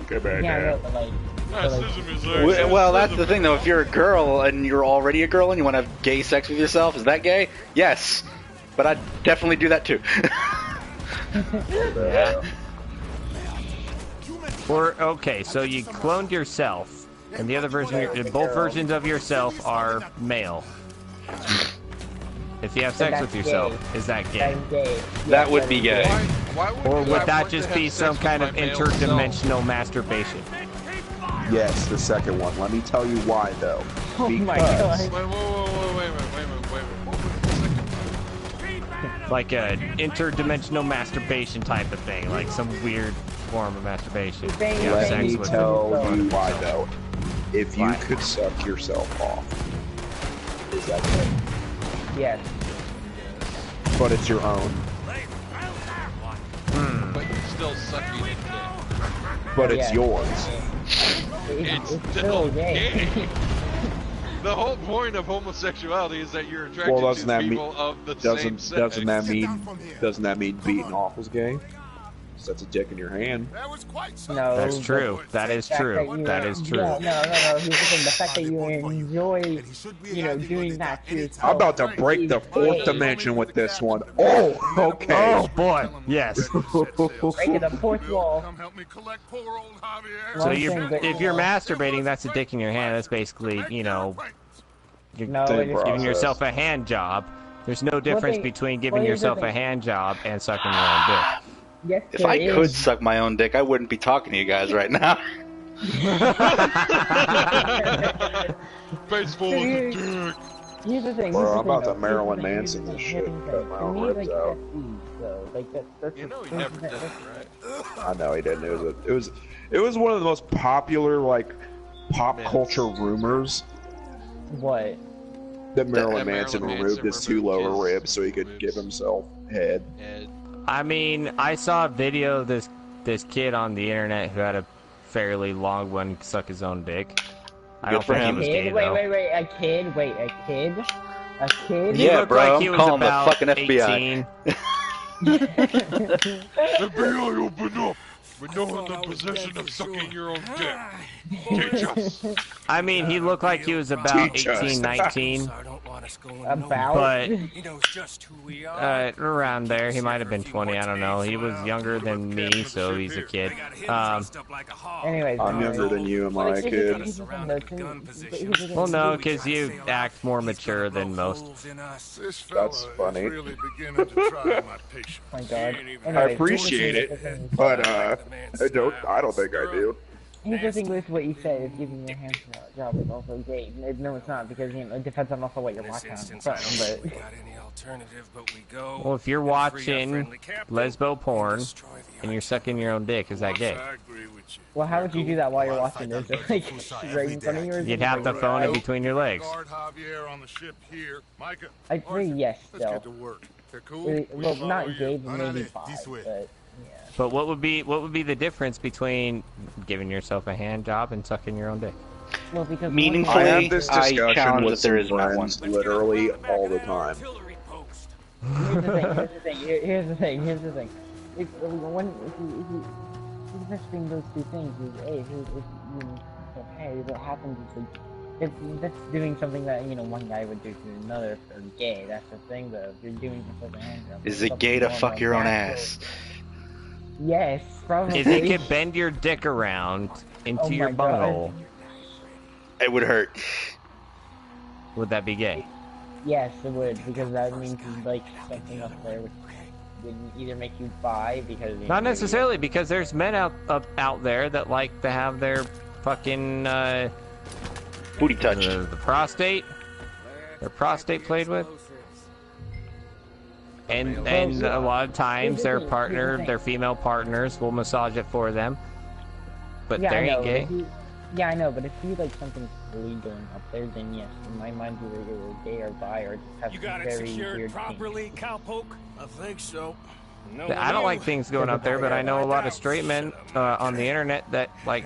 Go back well, that's the thing, though. If you're a girl and you're already a girl and you want to have gay sex with yourself, is that gay? Yes. But I'd definitely do that, too. Yeah. Or, okay, so you cloned yourself, and the other version, both versions of yourself are male. If you have sex with yourself, is that gay? That would be gay. Or would that just be some kind of interdimensional masturbation? Yes, the second one. Let me tell you why, though. Oh my god. Wait. Like a interdimensional masturbation type of thing, like some weird form of masturbation. Let me tell you why, though. If you could suck yourself off, is that gay? Yes. But it's your own. But you're still sucking it. But it's yours. It's still gay. The whole point of homosexuality is that you're attracted to people of the same sex. Doesn't that mean beating off is gay? That's a dick in your hand. No, that's true. That is true. That is true. No. Here's the thing: the fact that you enjoy, doing that to yourself. I'm about to break the fourth dimension with this one. Oh, okay. Oh boy, yes. Breaking the fourth wall. So if you're masturbating, that's a dick in your hand. That's basically, you're giving yourself a hand job. There's no difference between giving yourself a hand job and sucking your own dick. Yes, if I could suck my own dick, I wouldn't be talking to you guys right now. Face full of dick. Here's the thing. Bro, I'm about to Marilyn Manson this shit. Cut my own ribs out. He never did it, right? I know he didn't. It was one of the most popular pop culture rumors. What? That Marilyn Manson removed his two lower ribs so he could give himself head. I mean, I saw a video of this kid on the internet who had a fairly long one suck his own dick. I don't think he was gay, though. Wait, a kid? A kid? Yeah, bro, I'm calling the fucking FBI. FBI, open up! We're now in the possession of sucking your own dick. Teach us. I mean, he looked like he was about 18, 19. But around there, he might have been 20. I don't know. He was younger than me, so he's a kid. Anyways, I'm younger than you, am I a kid? Well, no, because you act more mature than most. That's funny. My God. I appreciate it, but I don't think I do. Here's the thing with what you said, is giving your hand job is also gay. No, it's not, because it depends on also what you're watching on the phone, but... Well, if you're watching lesbo porn and you're sucking your own dick, is that gay? Well, how would you do that while you're watching this? Like, right in front of you? You'd have to phone it between your legs. I'd say yes, still. Well, not gay, but maybe bi, but... Yeah. But what would be the difference between giving yourself a hand job and sucking your own dick? Well, because meaningfully, I have this discussion with there is friends literally all the time. Here's the thing. If you just between those two things is, hey, what happens is that's doing something that, one guy would do to another if they're gay. That's the thing, though. If you're doing yourself a hand job. Is it gay to fuck your own ass? Yes, probably. If you could bend your dick around into your bunghole, it would hurt. Would that be gay? Yes, it would, because that means like something up there would either make you bi because... Not necessarily, because there's men out there that like to have their fucking booty touched. Their prostate played with. And a lot of times their female partners will massage it for them. But yeah, they ain't gay. Yeah, I know, but if you like something really going up there, then yes, in my mind either you're gay or bi or just have some very weird properly, cowpoke? I think so. No, I don't like things going up there, but I know a lot of straight men on the internet that like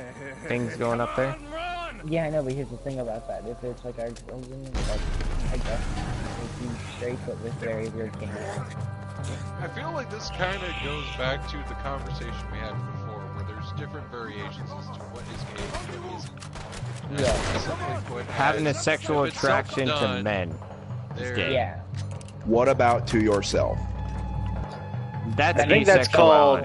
things going up there. Yeah, I know, but here's the thing about that. If it's like our women, like, I guess, it's straight but with very weird kinks. I feel like this kind of goes back to the conversation we had before, where there's different variations as to what is gay and what isn't. Yeah. Having a sexual attraction to men is gay. Yeah. What about to yourself? That's I think that's called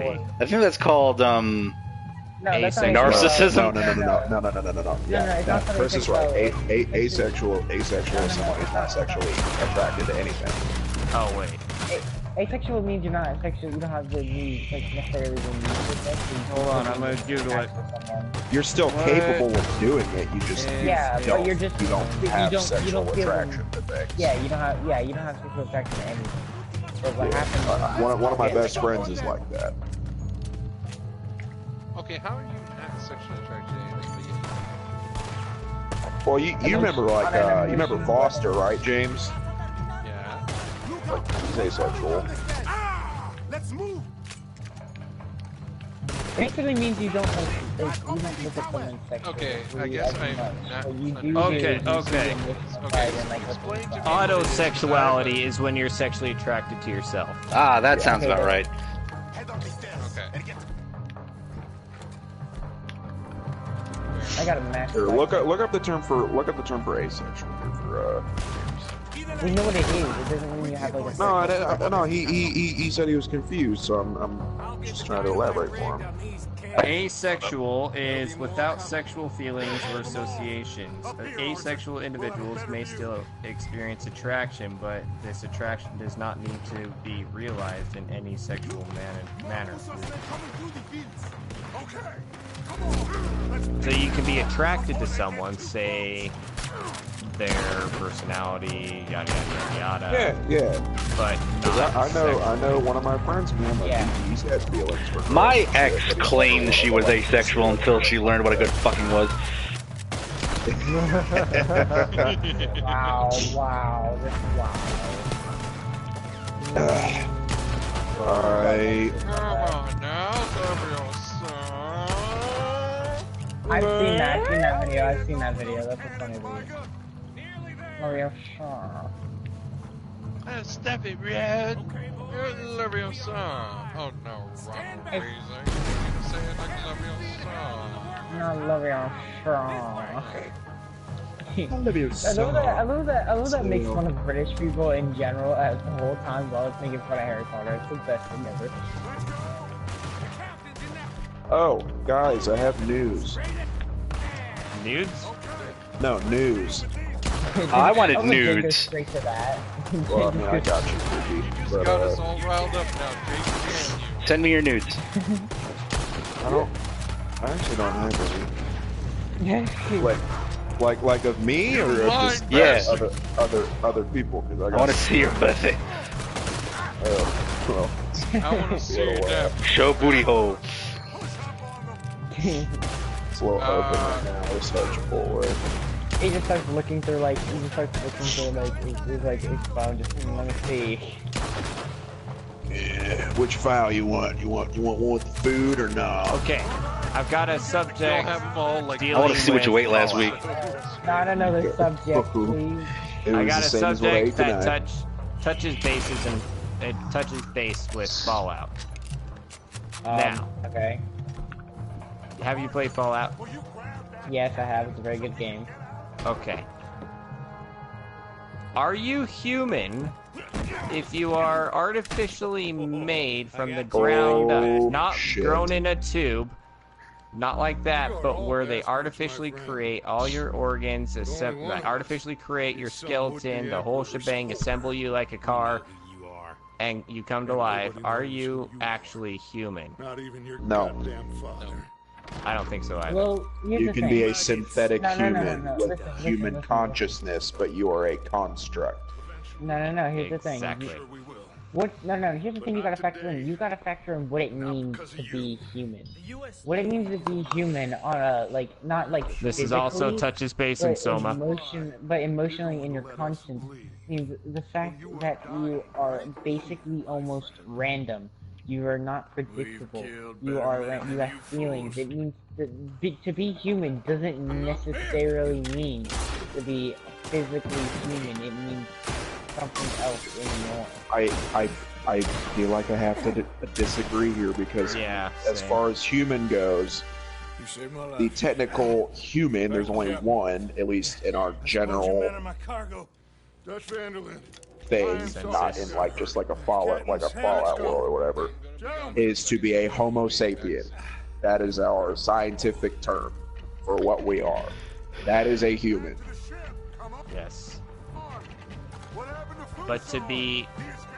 narcissism. No. Yeah, Chris is right. Asexual is someone who's not sexually attracted to anything. Oh wait. Asexual means you're not sexual. You don't have the need, like, necessarily the need for sex. Hold on, I'm gonna Google it. You're still capable of doing it. You just you don't have sexual attraction to things. Yeah, you don't have sexual attraction to anything. But what happens? One of my best friends is like that. Okay, how are you not sexually attracted to anything? Well, you remember like you remember Foster, right, James? Yeah. Like, he's asexual. Let's move. Basically means you don't look at someone sexually. Okay, I guess I'm not. Okay. Explain to me. Autosexuality is when you're sexually attracted to yourself. Ah, that sounds about right. Okay. I got a match. Here, look up the term for asexual for We know what it is. It doesn't mean you have like a... No, he said he was confused, so I'm just trying to elaborate for him. Asexual is without sexual feelings or associations. Asexual individuals may still experience attraction, but this attraction does not need to be realized in any sexual manner. So you can be attracted to someone, say their personality, yada yada yada. Yeah. But I know one of my friends, man. He's had feelings for. My ex claimed she was asexual until she learned what a good fucking was. Wow. Alright. Come on now, Gabriel, I've seen that video. That's a funny video. Mario Shaw. Step it, Red. You're Leviosa. Oh no, Ronald Weasley. You're saying like Leviosa. No, Mario Shaw. I love that makes fun of British people in general at the whole time while it's making fun of Harry Potter. It's the best thing ever. Oh, guys, I have news. Nudes? No, news. I wanted I'm gonna go nudes. straight to that. Well, I mean, I got you, Ricky. He's But, got us all riled up now, Jake. Send me your nudes. I actually don't have any. Like of me or of just other people? Cause I want to see your pussy. Well, I want to see that. Show booty hole. It's a little open right now. It's hard to pull away. He just starts looking through like his phone. Just let me see. Yeah. Which file you want? You want one with the food or no? Okay. I've got a subject. Don't have them all like. I want to see what you ate last week. Not another subject, please. I got a subject that touches bases and it touches base with Fallout. Now. Okay. Have you played Fallout? Yes, I have. It's a very good game. Okay. Are you human if you are artificially made from the ground up? Not grown in a tube. Not like that, but where they artificially create all your organs, artificially create your skeleton, the whole shebang, assemble you like a car, and you come to life. Are you actually human? No. I don't think so either. Well, you can be a synthetic human with human consciousness, but you are a construct. No. Here's the thing. Exactly. Here's the thing you gotta factor in. You gotta factor in what it means to be human. What it means to be human on a, not like this is also touches base in Soma. But emotionally in your conscience means the fact that you are basically almost random. You are not predictable. You have feelings. It means that to be human doesn't necessarily mean to be physically human. It means something else anymore. I feel like I have to disagree here because as far as human goes, the technical human, there's only one, at least in our general thing, not in just like a Fallout world or whatever, is to be a Homo sapien. That is our scientific term for what we are. That is a human. Yes. But to be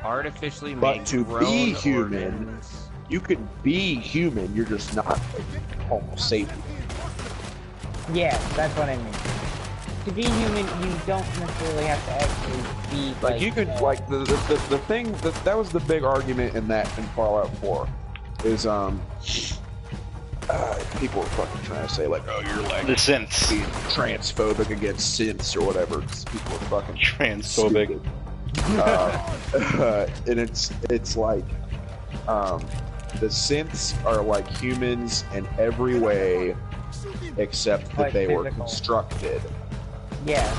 artificially made, but to be human, organs. You can be human. You're just not Homo sapien. Yeah, that's what I mean. To be human, you don't necessarily have to actually be like you could the thing that was the big argument in Fallout 4 is people were fucking trying to say like, oh, you're like the synths being transphobic against synths or whatever. People are fucking transphobic. And it's like the synths are like humans in every way except that they were constructed. Yeah,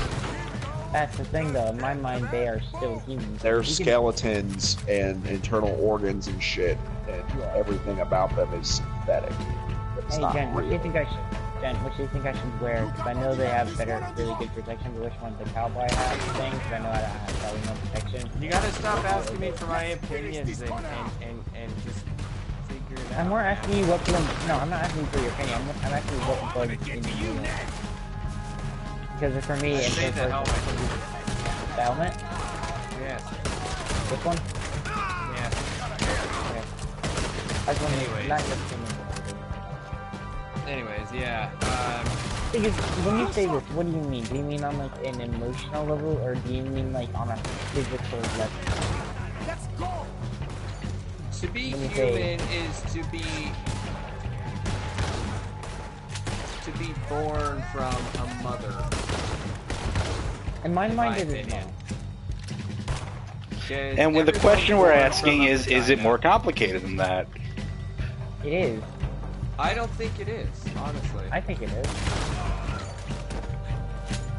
that's the thing though. In my mind, they are still humans. They're skeletons and internal organs and shit, and everything about them is synthetic. It's not Jen, real. what do you think I should wear? Because I know they have really good protection, but which one's the cowboy hat thing? Because I know I have probably no protection. You gotta stop asking me for my opinions and just figure it out. I'm more asking you what no, I'm not asking you for your opinion. I'm asking you what bugs in you. Because for me, it's the helmet. The helmet? Yes. This one? Yes. Okay. I just want to not just anyways, yeah. Because when you say this, what do you mean? Do you mean on like an emotional level, or do you mean like on a physical level? Let's go. To be human is to be born from a mother. In my mind, it is not. And when the question we're asking is it more complicated than that? It is. I don't think it is, honestly. I think it is.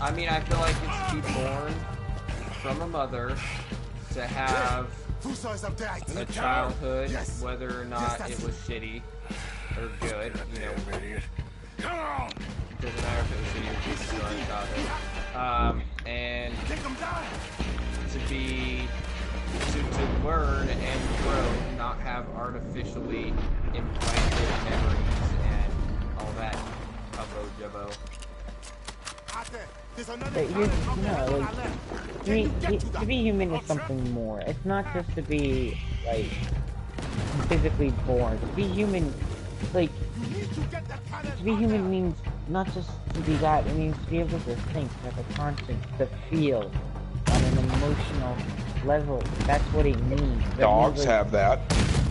I mean, I feel like it's to be born from a mother, to have a childhood, whether or not it was shitty or good, you know. Doesn't matter if it was shitty or good, still had a childhood. And to learn and grow, not have artificially implanted memories and all that jubbo. But to be human is something more. It's not just to be like physically born. To be human, to be human means not just to be that, it means to be able to think, to have a conscience, to feel on an emotional level. That's what it means. Dogs have that.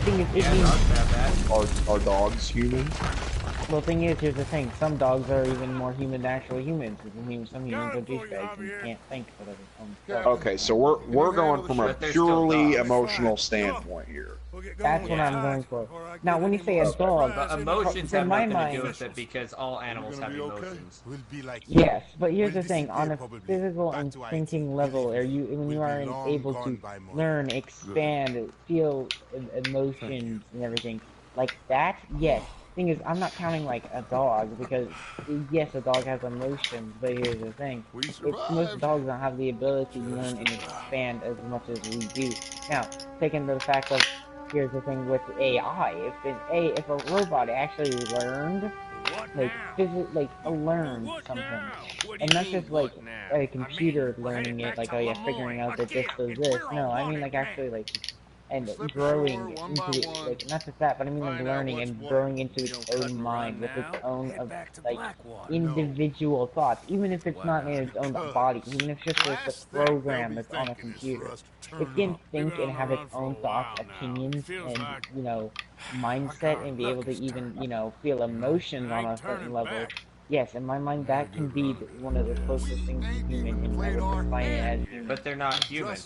Thing is, it means, dogs have that. Are dogs human? well, thing is, here's the thing. Some dogs are even more human than actual humans. I mean, some humans are douchebags and can't think for their own stuff. Okay, so we're going from a purely emotional standpoint here. That's what I'm going for. Now, when you say a dog, But emotions in have my nothing to mind, do with it because all animals have emotions. yes, but here's the thing: on a physical and thinking level, when you are able to learn, expand, feel emotions and everything like that, yes. Thing is, I'm not counting like a dog because yes, a dog has emotions, but here's the thing: most dogs don't have the ability to learn and expand as much as we do. Now, taking the fact of here's the thing with AI: if a robot actually learned, learned something, and not just like a computer learning it, like, oh yeah, figuring out that this does this. No, I mean like actually like and growing into it, like not just that, but I mean like learning and growing into its own mind with its own like individual thoughts, even if it's not in its own body, even if it's just a program that's on a computer. It can think and have its own thoughts, opinions, and mindset, and be able to even feel emotions on a certain level. Yes, in my mind, that can be one of the closest things to human, and I would define it as human. But they're not human.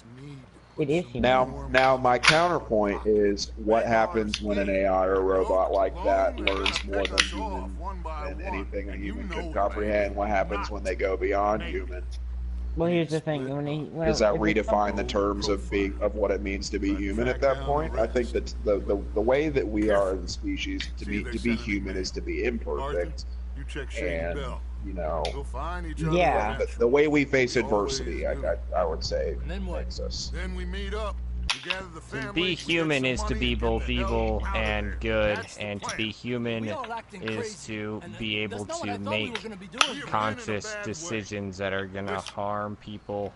It is human. Now, my counterpoint is what happens when an AI or a robot like that learns more than anything a human could comprehend. What happens when they go beyond human? Well, here's the thing. Does that redefine the terms of what it means to be human at that point? I think that the way that we are as a species to be human is to be imperfect, and yeah. The way we face adversity, I would say, makes us. Then we meet up. To be human is to be both evil and good, and to be human is to be able to make conscious decisions that are gonna harm people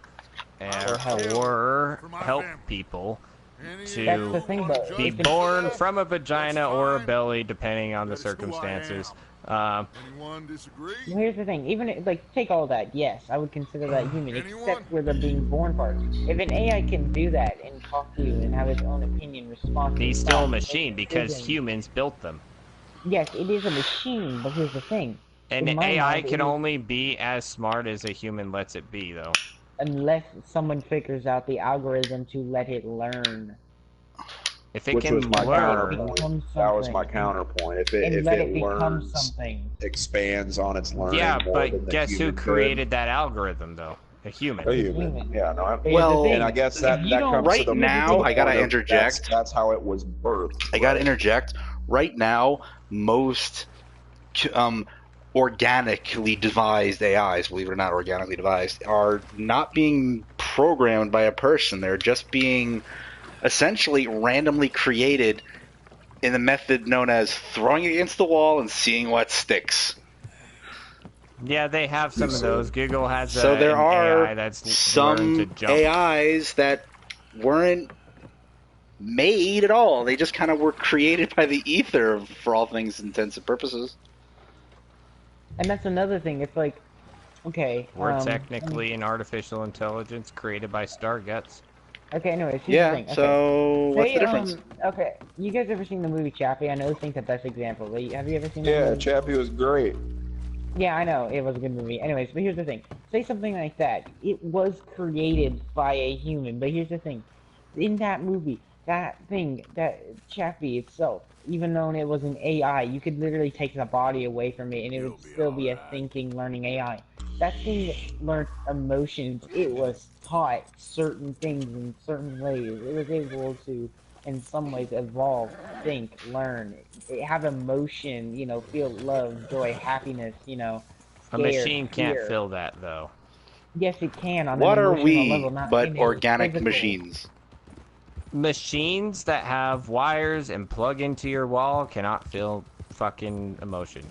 or help people to be born from a vagina or a belly, depending on the circumstances. Here's the thing, even take all that, yes, I would consider that human, except for the being born part. If an AI can do that and talk to you and have its own opinion, respond to he's still a machine because humans built them. Yes, it is a machine, but here's the thing. An AI can only be as smart as a human lets it be, though. Unless someone figures out the algorithm to let it learn. If it can learn, that was my counterpoint. If it learns, expands on its learning. Yeah, more but than the guess who human created that algorithm, though? A human. A human. Yeah, no. Well, and I guess that comes right to the now. I gotta interject. That's how it was birthed. I gotta interject. Right now, most organically devised AIs, believe it or not, organically devised, are not being programmed by a person. They're just being essentially randomly created in the method known as throwing it against the wall and seeing what sticks. Yeah, they have some of those. Google has so there are AI that's some to jump. AIs that weren't made at all. They just kind of were created by the ether for all things intents and purposes. And that's another thing. It's like, okay, we're technically an artificial intelligence created by Starguts. Okay, anyways, here's the thing. Okay. So what's the difference? Okay, you guys ever seen the movie Chappie? I know it's the best example. But have you ever seen that Yeah, movie? Chappie was great. Yeah, I know, it was a good movie. Anyways, but here's the thing. Say something like that. It was created by a human, but here's the thing. In that movie, that Chappie itself, even though it was an AI, you could literally take the body away from it and it would still be a thinking, learning AI. That thing learned emotions. It was taught certain things in certain ways. It was able to, in some ways, evolve, think, learn, have emotion, feel love, joy, happiness, scared, a machine can't fear. feel that, though. Yes, it can on what an are emotional we level, not but organic physical. machines? Machines that have wires and plug into your wall cannot feel fucking emotion.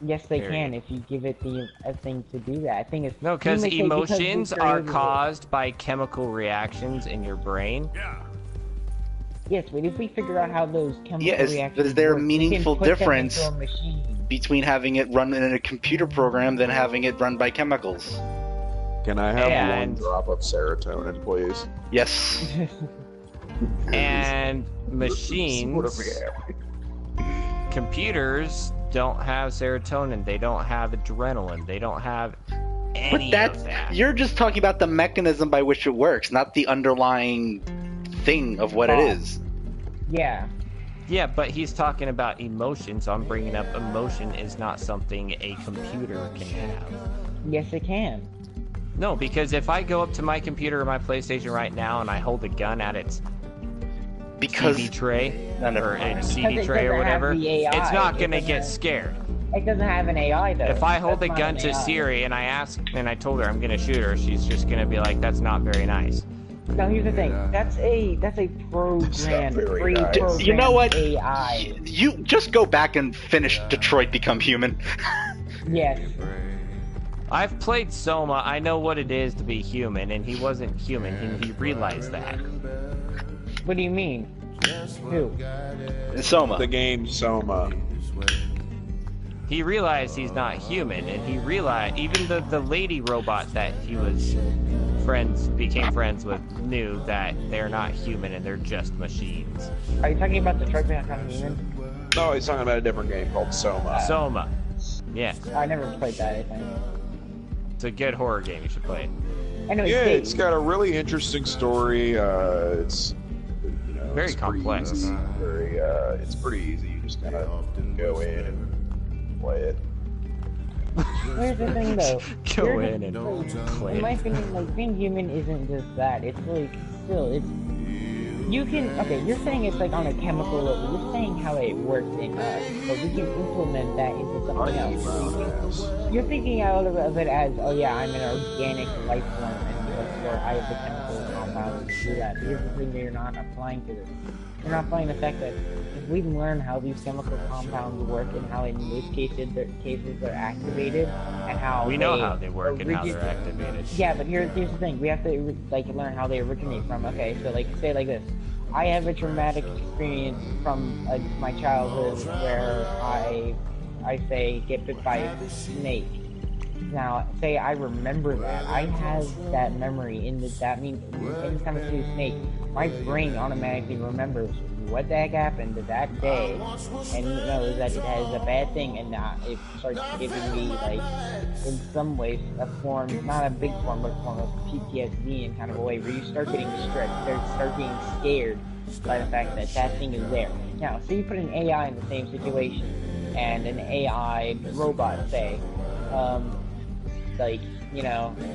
Yes, they can if you give it a thing to do that. I think it's no, because emotions are caused by chemical reactions in your brain. Yeah. Yes, but if we figure out how those chemical reactions is there a work, meaningful we can put difference them into a machine. between having it run in a computer program than having it run by chemicals? Can I have one drop of serotonin, please? Yes. And machines, computers don't have serotonin. They don't have adrenaline. They don't have any of that. You're just talking about the mechanism by which it works, not the underlying thing of what it is. Yeah. Yeah, but he's talking about emotion, so I'm bringing up emotion is not something a computer can have. Yes, it can. No, because if I go up to my computer or my PlayStation right now and I hold a gun at its CD tray or its CD tray or whatever, it's not going to get scared. It doesn't have an AI though. If I hold a gun to Siri and I told her I'm going to shoot her, she's just going to be like, "That's not very nice." No, here's the thing. That's a programmed, pre-programmed You know what? AI. You just go back and finish Detroit Become Human. Yes. I've played Soma. I know what it is to be human, and he wasn't human, and he realized that. What do you mean? Who? Soma. The game Soma. He realized he's not human, and he realized even the lady robot that he was became friends with knew that they're not human and they're just machines. Are you talking about Detroit Become Human? No, he's talking about a different game called Soma. Soma. Yes. I never played that, I think. It's a good horror game. You should play it. It's got a really interesting story. It's very complex. It's pretty easy. You just kind of go in and play it. Here's the thing, though. Go in and play it. In my opinion, like, being human isn't just that. It's like, still, it's... You can... Okay, you're saying it's, like, on a chemical level. You're saying how it works in us. But we can implement that into something else. You're thinking out of it as, oh yeah, I'm an organic life form, and therefore I have the chemical compounds to do that. But here's the thing that you're not applying to this. You're not applying the fact that if we learn how these chemical compounds work and how in most cases they're activated and how we know how they work and how they're activated. Yeah, but here's the thing: we have to learn how they originate from. Okay, so say like this: I have a traumatic experience from my childhood where I say get bit by a snake. Now, say I remember that. I have that memory that means anytime I see a snake, my brain automatically remembers what the heck happened that day, and knows that it has a bad thing, and it starts giving me, like, in some ways, a form, not a big form, but a form of PTSD in kind of a way, where you start getting distressed, you start being scared by the fact that that thing is there. Now, say you put an AI in the same situation, and an AI robot, say,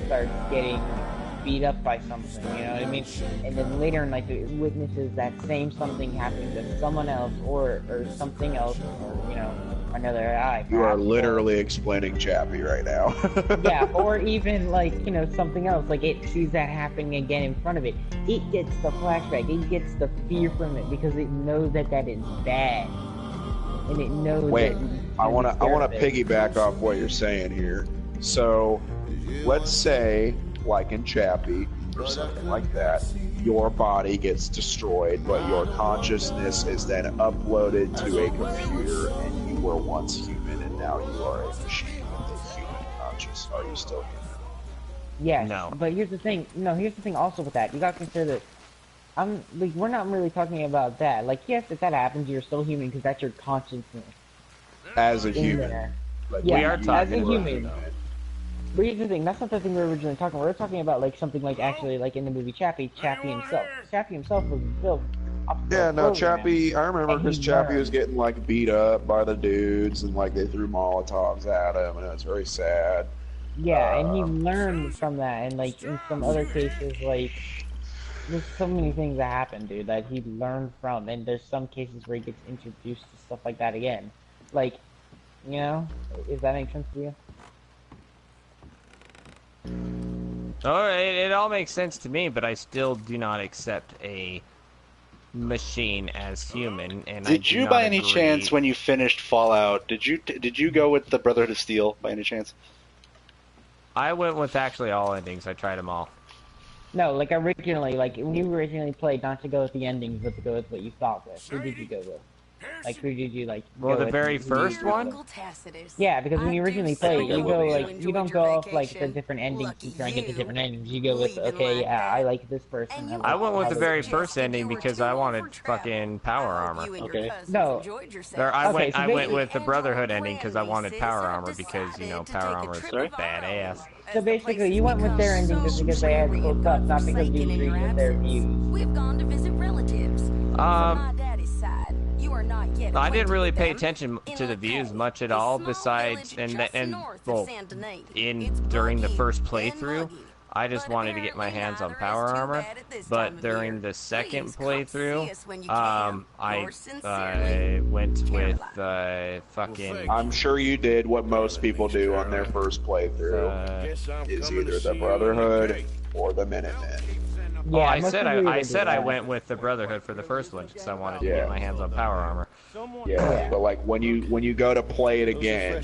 starts getting beat up by something, you know what I mean? And then later in life, it witnesses that same something happening to someone else, or something else, or, another AI. You are literally explaining Chappie right now. Yeah, or even, something else. Like, it sees that happening again in front of it. It gets the flashback. It gets the fear from it, because it knows that is bad. And it knows Wait, that... I want to piggyback off what you're saying here. So, let's say, like in Chappie, or something like that, your body gets destroyed, but your consciousness is then uploaded to a computer, and you were once human, and now you are a machine with a human conscious. Are you still human? Yes, no. But here's the thing. No, here's the thing also with that. You gotta consider that we're not really talking about that. Like, yes, if that happens, you're still human, because that's your consciousness. As a human. Like, we are talking as a about human. But here's the thing, that's not the thing we were originally talking about. We were talking about, like, something like, actually, like in the movie Chappie himself. Chappie himself was built up. Yeah, no, Chappie, I remember because Chappie was getting, like, beat up by the dudes, and, like, they threw Molotovs at him, and it was very sad. Yeah, and he learned from that, and, like, in some other cases, like, there's so many things that happen, dude, that he learned from, and there's some cases where he gets introduced to stuff like that again. Like, does that make sense to you? Alright, it all makes sense to me, but I still do not accept a machine as human. And did you, by any chance, when you finished Fallout, did you go with the Brotherhood of Steel by any chance? I went with actually all endings. I tried them all. No, like originally, like when you originally played, not to go with the endings, but to go with what you thought with. Who did you go with? Like, who did you like? Well, go the with very and who first did you one? go with? Yeah, because when you originally play, you go like you don't go off like the different endings to try and get the different endings. You go with okay, yeah, I like this person. I went with the like very this first ending because I wanted fucking power armor. Okay. No. I Okay, went with the Brotherhood ending because I wanted power armor because you know power armor is badass. So basically, you went with their ending just because they had cool stuff, not because you agreed with their views. We've gone to visit relatives. From my daddy's side, you are not yet I didn't really pay acquainted attention with to the them. views In much at a all. small Besides, village just north of well, San Denis. in It's during the buggy first and playthrough, muggy. I just But wanted to get my apparently hands on neither power is too armor. bad at this time But of during year. the second Please come see playthrough, us when you can. I Yours sincerely, went with Caroline. fucking. I'm sure you did what most people do on their first playthrough. Is either the Brotherhood or the Minutemen. Well, Yeah, I most said people I would do said I that. went with the Brotherhood for the first one because I wanted to Yeah. get my hands on power armor. Yeah, but like when you go to play it again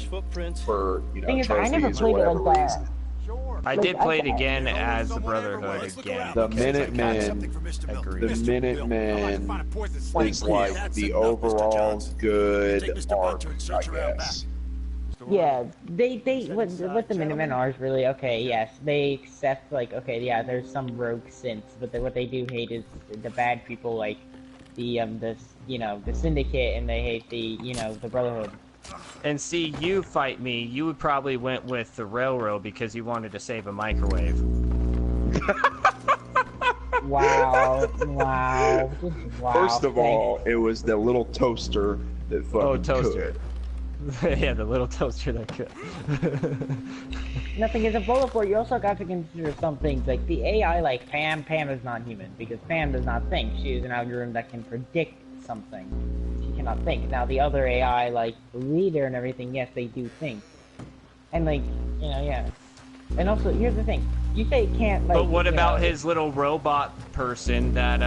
for Thing is, I never trophies or played it whatever like that. reason, I did play it again as the Brotherhood again. the because I Minutemen, kinda agreed. the Minutemen is like the overall good arc, I guess. Yeah, they what the Minutemen are is really okay. Yes, they accept like okay, yeah, there's some rogue synths, but what they do hate is the bad people like the Syndicate, and they hate the Brotherhood. And see, you fight me. You would probably went with the Railroad because you wanted to save a microwave. Wow, wow, wow. First of all, it was the little toaster that fucking toaster. could. Yeah, the little toaster that could. Nothing is a bullet for. You also got to consider some things like the AI, like Pam. Pam is not human because Pam does not think. She is an algorithm that can predict something. She cannot think. Now the other AI, like the leader and everything, yes, they do think. And like, yeah. And also, here's the thing. You say it can't. Like, But what about his little robot person that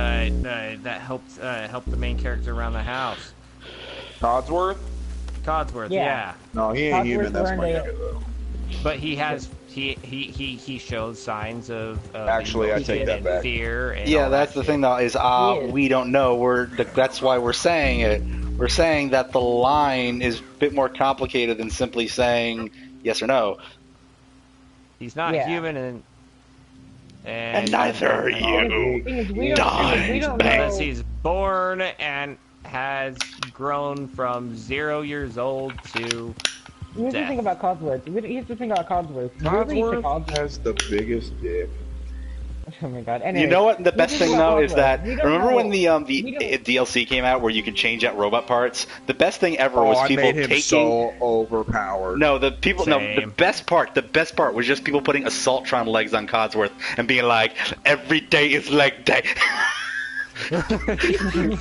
helped the main character around the house? Codsworth? Codsworth, yeah. No, he ain't human. That's my nigga, though. But he has he shows signs of Actually, I take that back. Fear. And Yeah, that's the thing though. Is we don't know. That's why we're saying it. We're saying that the line is a bit more complicated than simply saying yes or no. He's not human, and neither are you. Unless he's born and has grown from 0 years old to Here's the thing about Codsworth. Codsworth has the biggest dick. Oh my god. Anyway, you know what? The best thing though is that remember when the DLC came out where you could change out robot parts? The best thing ever was people I made him taking so overpowered. No, the best part was just people putting Assaultron legs on Codsworth and being like, every day is leg day. Fucking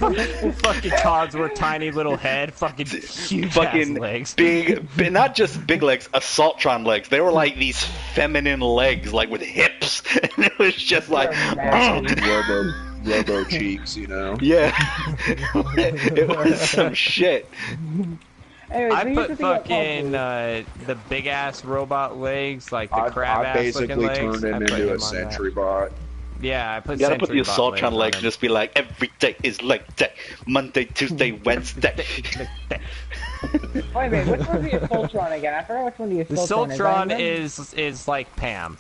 Codsworth, tiny little head, fucking huge ass legs. Big, not just big legs, Assaultron legs. They were like these feminine legs, like with hips, and it was just like Robo cheeks, you know? Yeah, it was some shit. Anyways, I put fucking the big ass robot legs, like the crab ass looking legs. I basically turned him into a sentry bot. Yeah, I put. You gotta put the Assaultron legs and just be like, every day is leg day, Monday, Tuesday, Wednesday. Wait a minute, which one's the Assaultron again? I forgot which one the Assaultron is like Pam.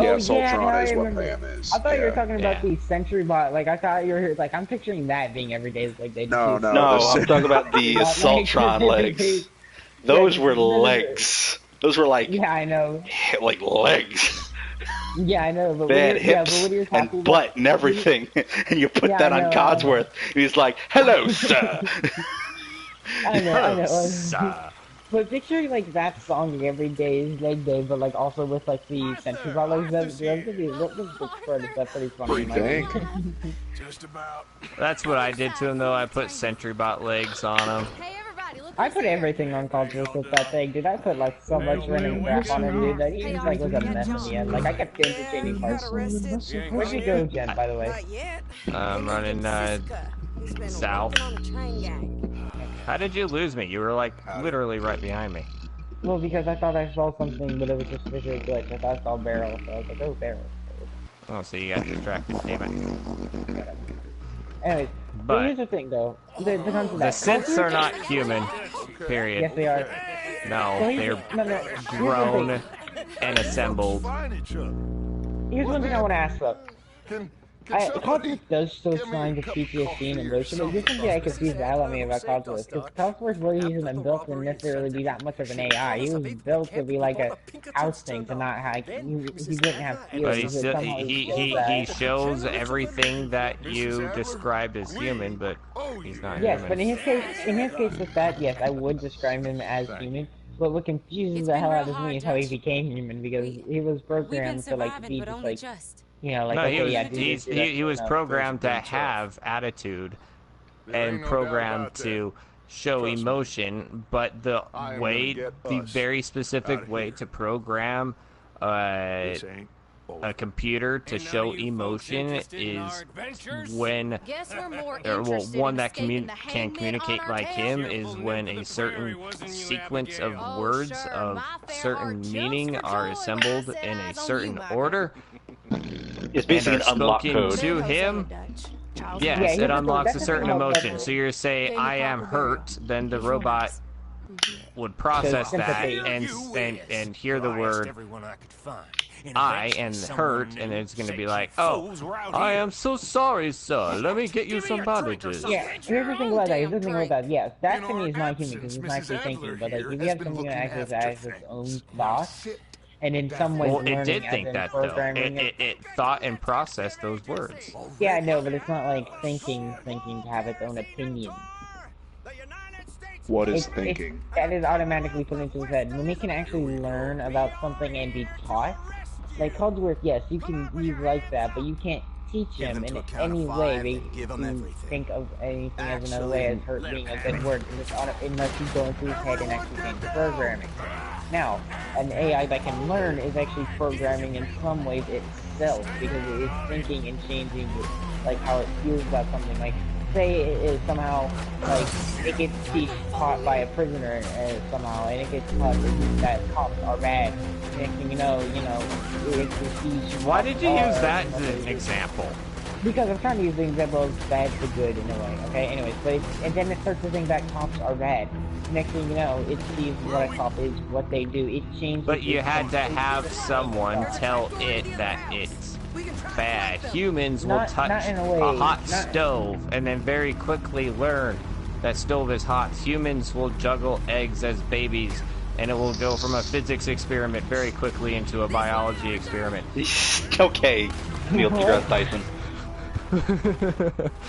Yeah, Oh, Assaultron is what Pam is. I thought you were talking about the Sentry Bot. Like, I thought you were like, I'm picturing that being every day. Like they No, I'm talking about the Assaultron legs. Those were legs. Those were like. Yeah, I know. Like legs. Yeah, I know. But they had hips and butt and everything, and you put that on Codsworth. And he's like, "Hello, sir." I know. But picture like that song every day is leg day, but like also with like the Sentry Bot legs. That's pretty funny. Just about. That's what I did to him though. I put Sentry Bot legs on him. I put everything on Codsworth with that thing, dude. I put like so much random crap on him, dude. That he just like was a mess at the end. Like I kept interchanging parts. Where'd you go, Jen? By the way. I'm running south. How did you lose me? You were like literally right behind me. Well, because I thought I saw something, but it was just visual glitch. I thought I saw a barrel, so I was like, oh, barrel. Oh, so you got distracted, damn it. Anyways, but here's the thing, though. The synths are not human, period. Yes, they are. No, they're grown and assembled. Here's one thing I want to ask, though. Cosworth does show signs of PTSD and emotion, but here's something I confused the hell out of me about Cosworth. Because Cosworth wasn't built to necessarily be that much of an AI. He was built to be like a house thing, to not have. He didn't have feelings. But he shows everything that you described as human, but he's not human. Yes, but in his case with that, yes, I would describe him as human. But what confuses the hell out of me is how he became human, because he was programmed to like be just like. You know, like, no, okay, he was programmed to have attitude and programmed to show emotion, but the very specific way to program a computer to show emotion is when, one that can communicate like him is when a certain sequence of words of certain meaning are assembled in a certain order. It's basically an unlock code. To him, yes, it unlocks a certain emotion. So you're saying, I am hurt, then the robot would process that and hear the word I and hurt, and it's going to be like, oh, I am so sorry, sir. Let me get you some bandages. Yeah, here's the thing about that. Yes, that to me is not human because it's not actually thinking. But like, if you have something that actually has its own thoughts, and in some ways, well, it did think that though. It thought and processed those words. Yeah, I know, but it's not like thinking to have its own opinion. What is thinking? That is automatically put into his head. When he can actually learn about something and be taught, like Codsworth, yes, you can use like that, but you can't teach him in any way to think of anything as another way as hurt being a good word, unless you go into his head and actually change the programming. Now, an AI that can learn is actually programming in some ways itself, because it is thinking and changing like how it feels about something. Like, say it is somehow, like, it gets taught by a prisoner somehow, and it gets taught that cops are bad. Next thing you know, it gets teach. Why did you use that as an example? Because I'm trying to use the example of bad to good in a way, okay? Anyways, and then it starts to think that cops are bad. Next thing you know, it sees what a cop is, what they do. It changes. But you had to have someone tell it that it's bad. Humans will touch a hot stove and then very quickly learn that stove is hot. Humans will juggle eggs as babies, and it will go from a physics experiment very quickly into a biology experiment. Okay, Neil deGrasse Tyson.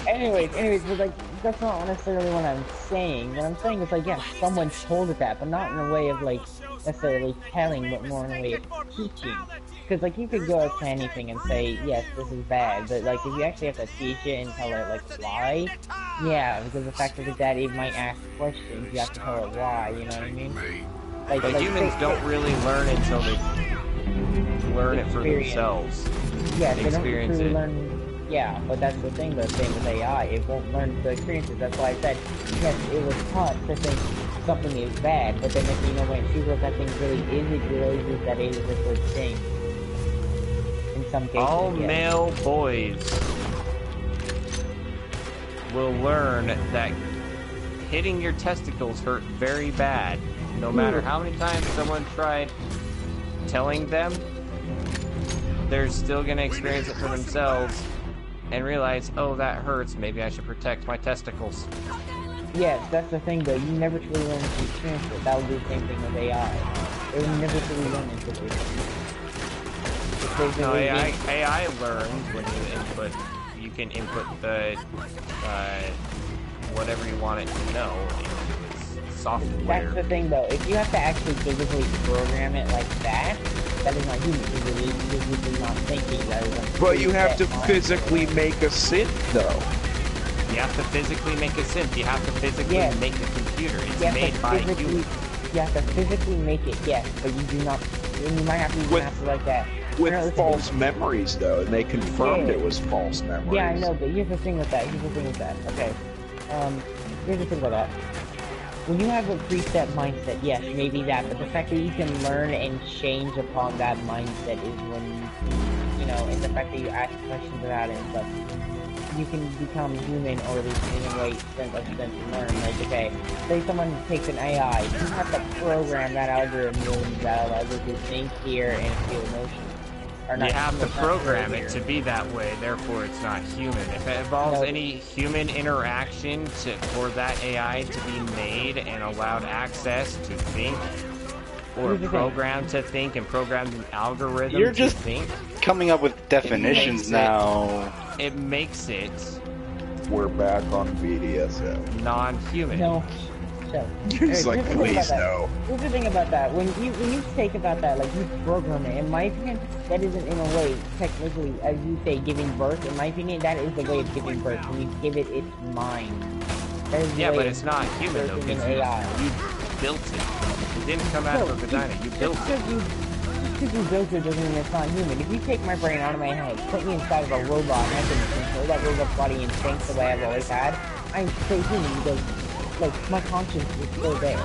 anyways, but like, that's not necessarily what I'm saying. What I'm saying is like, yeah, someone told it that, but not in a way of like necessarily telling, but more in a way of teaching. Because like, you could go up to anything and say, yes, this is bad, but like, if you actually have to teach it and tell it like why, yeah, because the fact is that it might ask questions, you have to tell it why. You know what I mean? Like humans don't really learn until they learn it for themselves. Yeah, they don't really learn. Yeah, but that's the thing, the same with AI, it won't learn the experiences. That's why I said, yes, it was taught to think something is bad, but then if you know when it sees what that thing really is, it realizes that it is a good thing. In some cases, all male boys will learn that hitting your testicles hurt very bad. No matter how many times someone tried telling them, they're still going to experience it for themselves and realize, oh, that hurts, maybe I should protect my testicles. Yes, that's the thing though, you never truly learn to experience it. That would be the same thing with AI. It would never truly learn until it. No, AI learns when you input, you can input the, whatever you want it to know into its software. That's the thing though, if you have to actually physically program it like that is not human, because it's not thinking rather than... But you have to physically make a synth though. You have to physically make a synth, you have to physically make a computer, it's made by humans. You have to physically make it, yes, but you do not, and you might have to even have to like that. With false memories though, and they confirmed it was false memories. Yeah, I know, but here's the thing with that, okay. Here's the thing about that. when you have a preset mindset, yes, maybe that, but the fact that you can learn and change upon that mindset is when you know, and the fact that you ask questions about it and stuff, you can become human, or at least in a way, sense to learn. Like, okay, say someone takes an AI, you have to program that algorithm that allows it to think, hear, and feel emotions. You have to program it to be that way, therefore it's not human. If it involves any human interaction for that AI to be made and allowed access to think, or programmed to think and programmed an algorithm You're just to think, coming up with definitions now. It makes it... We're back on BDSM. Non-human. No. So, he's like, please no. Here's the thing about that. When you think about that, like, you program it, in my opinion, that isn't in a way, technically, as you say, giving birth. In my opinion, that is the way of giving birth, when you give it its mind. Yeah, but it's not human, though, because you built it. It didn't come out of a vagina, you built it. Because you built it doesn't mean it's not human. If you take my brain out of my head, put me inside of a robot, and I can control that robot's body and think the way I've always had, I'm still human, because, like, my conscience is still there.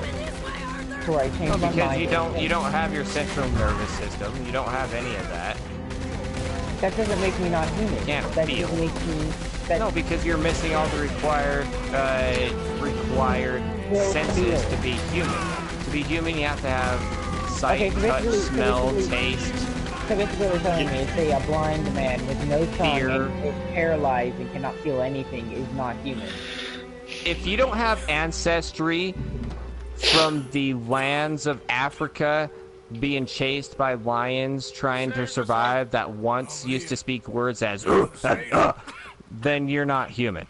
So I change my mind. Because you don't have your central nervous system, you don't have any of that. That doesn't make me not human. You can't that feel. Doesn't make me... No, because you're missing all the required senses to be human. To be human, you have to have sight, touch, smell, taste. So basically what you're telling me is, say, a blind man with no tongue and is paralyzed and cannot feel anything is not human. If you don't have ancestry from the lands of Africa, being chased by lions, trying to survive, that once used to speak words as then you're not human.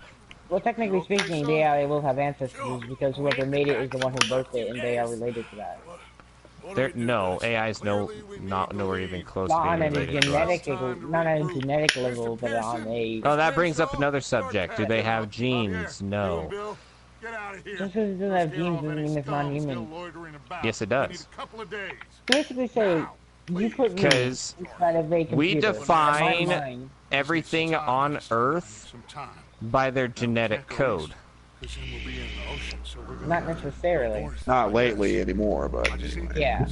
Well, technically speaking, the AI will have ancestors because whoever made it is the one who birthed it, and they are related to that. No, AI's nowhere even close Not to on being a related genetic level, not on a genetic level, but on a... Oh, that brings up another subject. Do they have genes? No. Just because it doesn't have genes doesn't mean it's non-human. Yes, it does. Basically say, you put me inside of a computer. We define everything on Earth by their genetic code. Not necessarily. Not lately anymore, but... Yeah.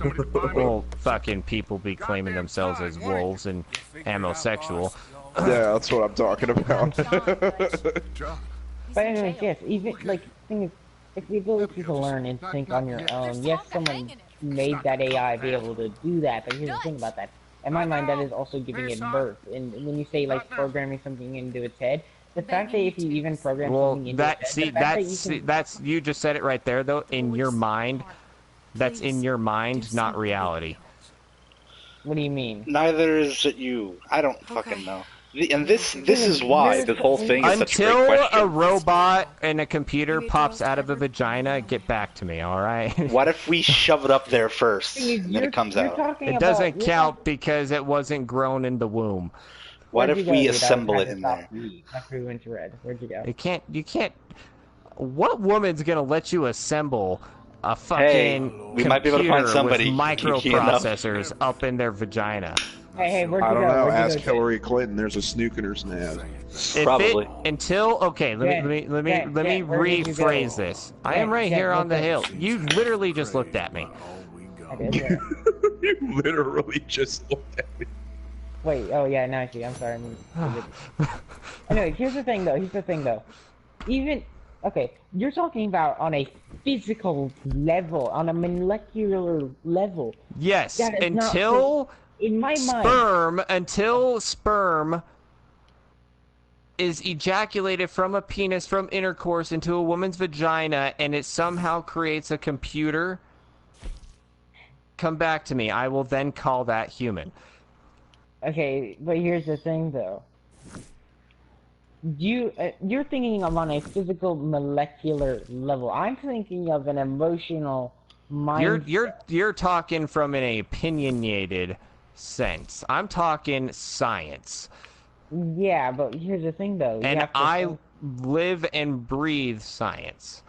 Well, fucking people be claiming themselves as wolves and homosexual. Yeah, that's what I'm talking about. But anyways, yes, even, like, thing is, it's the ability to learn and think on your own. Yes, someone made that AI be able to do that, but here's the thing about that. In my mind, that is also giving it birth. And when you say, like, programming something into its head, the fact that if you even program something into its head... that's, you just said it right there, though, in your mind. That's in your mind, not reality. What do you mean? Neither is it you. I don't fucking know. And this is why this whole thing is such a great question. Until a robot and a computer pops out of a vagina, get back to me, alright? What if we shove it up there first, and then it comes out? It doesn't count because it wasn't grown in the womb. What if we assemble it in there? Where'd you go? You can't... What woman's gonna let you assemble a fucking we might be able to find somebody with microprocessors up in their vagina? Hey, where'd you go? I don't know. Ask Hillary Clinton. There's a snook in her snaz. Probably. Okay, let me rephrase this. I am right here on the hill. You literally just looked at me. I did, yeah. You literally just looked at me. Wait, oh yeah, now I see. I'm sorry. Anyway, here's the thing though. Even, okay, you're talking about on a physical level, on a molecular level. Yes, until sperm is ejaculated from a penis from intercourse into a woman's vagina and it somehow creates a computer, come back to me. I will then call that human. Okay, but here's the thing though. You're thinking of on a physical molecular level. I'm thinking of an emotional mindset. You're talking from an opinionated sense. I'm talking science. Yeah, but here's the thing though. And I live and breathe science.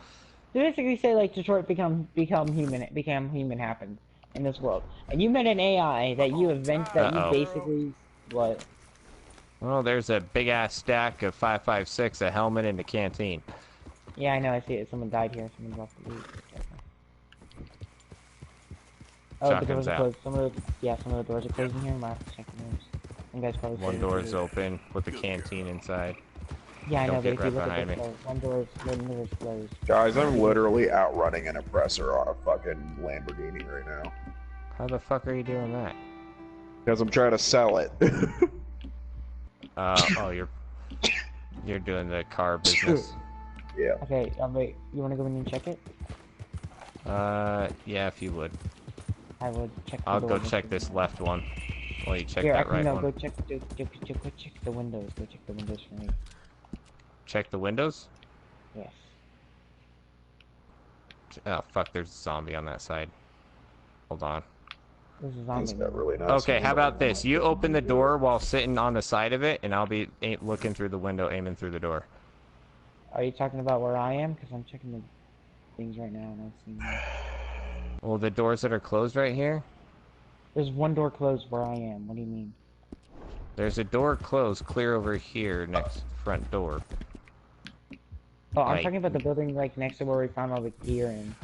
So basically say like Detroit became human happens in this world. And you met an AI that you invent that you basically what? Well, there's a big ass stack of 5.56, a helmet, and a canteen. Yeah, I know, I see it. Someone died here. Someone dropped the loot. Oh, the doors are closed. Some of the doors are closed in here. Might have to check the rooms. You guys probably one door is open with the canteen inside. Yeah, I know, but if you right look behind at me. one door is closed. Guys, I'm literally outrunning an oppressor on a fucking Lamborghini right now. How the fuck are you doing that? Because I'm trying to sell it. Oh, you're doing the car business. Yeah. Okay, wait, you wanna go in and check it? Yeah, if you would. I would check the I'll door. go check this left one. While you check Here, that right one. go check the windows. Go check the windows for me. Check the windows? Yes. Oh, fuck, there's a zombie on that side. Hold on. There's a zombie. Really nice. Okay, how about this? You open the door while sitting on the side of it, and I'll be looking through the window, aiming through the door. Are you talking about where I am? Because I'm checking the things right now and I'm seeing them. Well, the doors that are closed right here? There's one door closed where I am. What do you mean? There's a door closed clear over here next front door. Oh, I'm talking about the building like next to where we found all the gear and...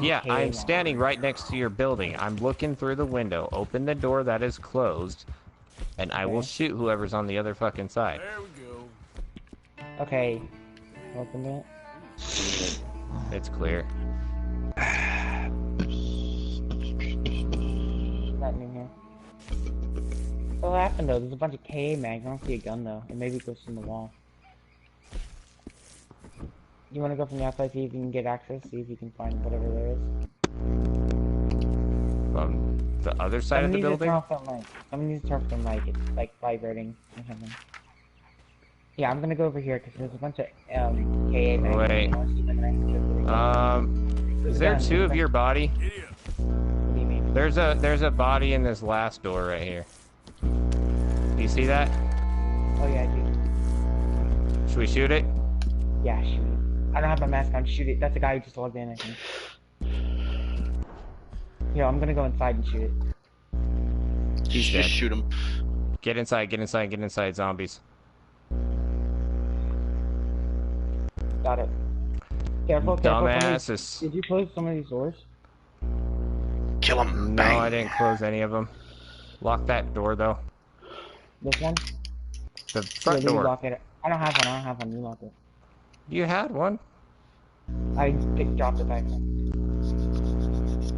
Yeah, I'm standing right next to your building. I'm looking through the window. Open the door that is closed, and I will shoot whoever's on the other fucking side. There we go. Okay. Open it. It's clear. Nothing in here. What happened though? There's a bunch of KA mags. I don't see a gun though. It maybe goes in the wall. You want to go from the outside, see if you can get access, see if you can find whatever there is? From the other side of the building? Someone needs to turn off the mic. It's like vibrating or something. Yeah, I'm gonna go over here because there's a bunch of KA mags. Wait. Is there two of your body? What do you mean? There's a body in this last door right here. Do you see that? Oh yeah, I do. Should we shoot it? Yeah, shoot it. I don't have my mask on. Shoot it. That's the guy who just logged in, I think. Yo, I'm gonna go inside and shoot it. He's Just dead. shoot him. Get inside, get inside, get inside, zombies. Got it. Careful, careful. Dumbasses. Did you close some of these doors? Kill him. No, Bang. I didn't close any of them. Lock that door, though. This one? The front Yeah, you door. lock it. I don't have one. You lock it. You had one. I dropped it back.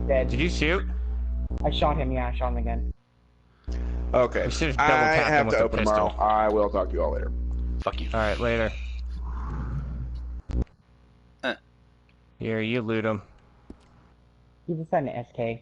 Dead. Did you shoot? I shot him, yeah, I shot him again. Okay. We should've I double-tapped him have with to the open pistol. tomorrow. I will talk to you all later. Fuck you. Alright, later. Eh. Here, you loot him. He just had an SK.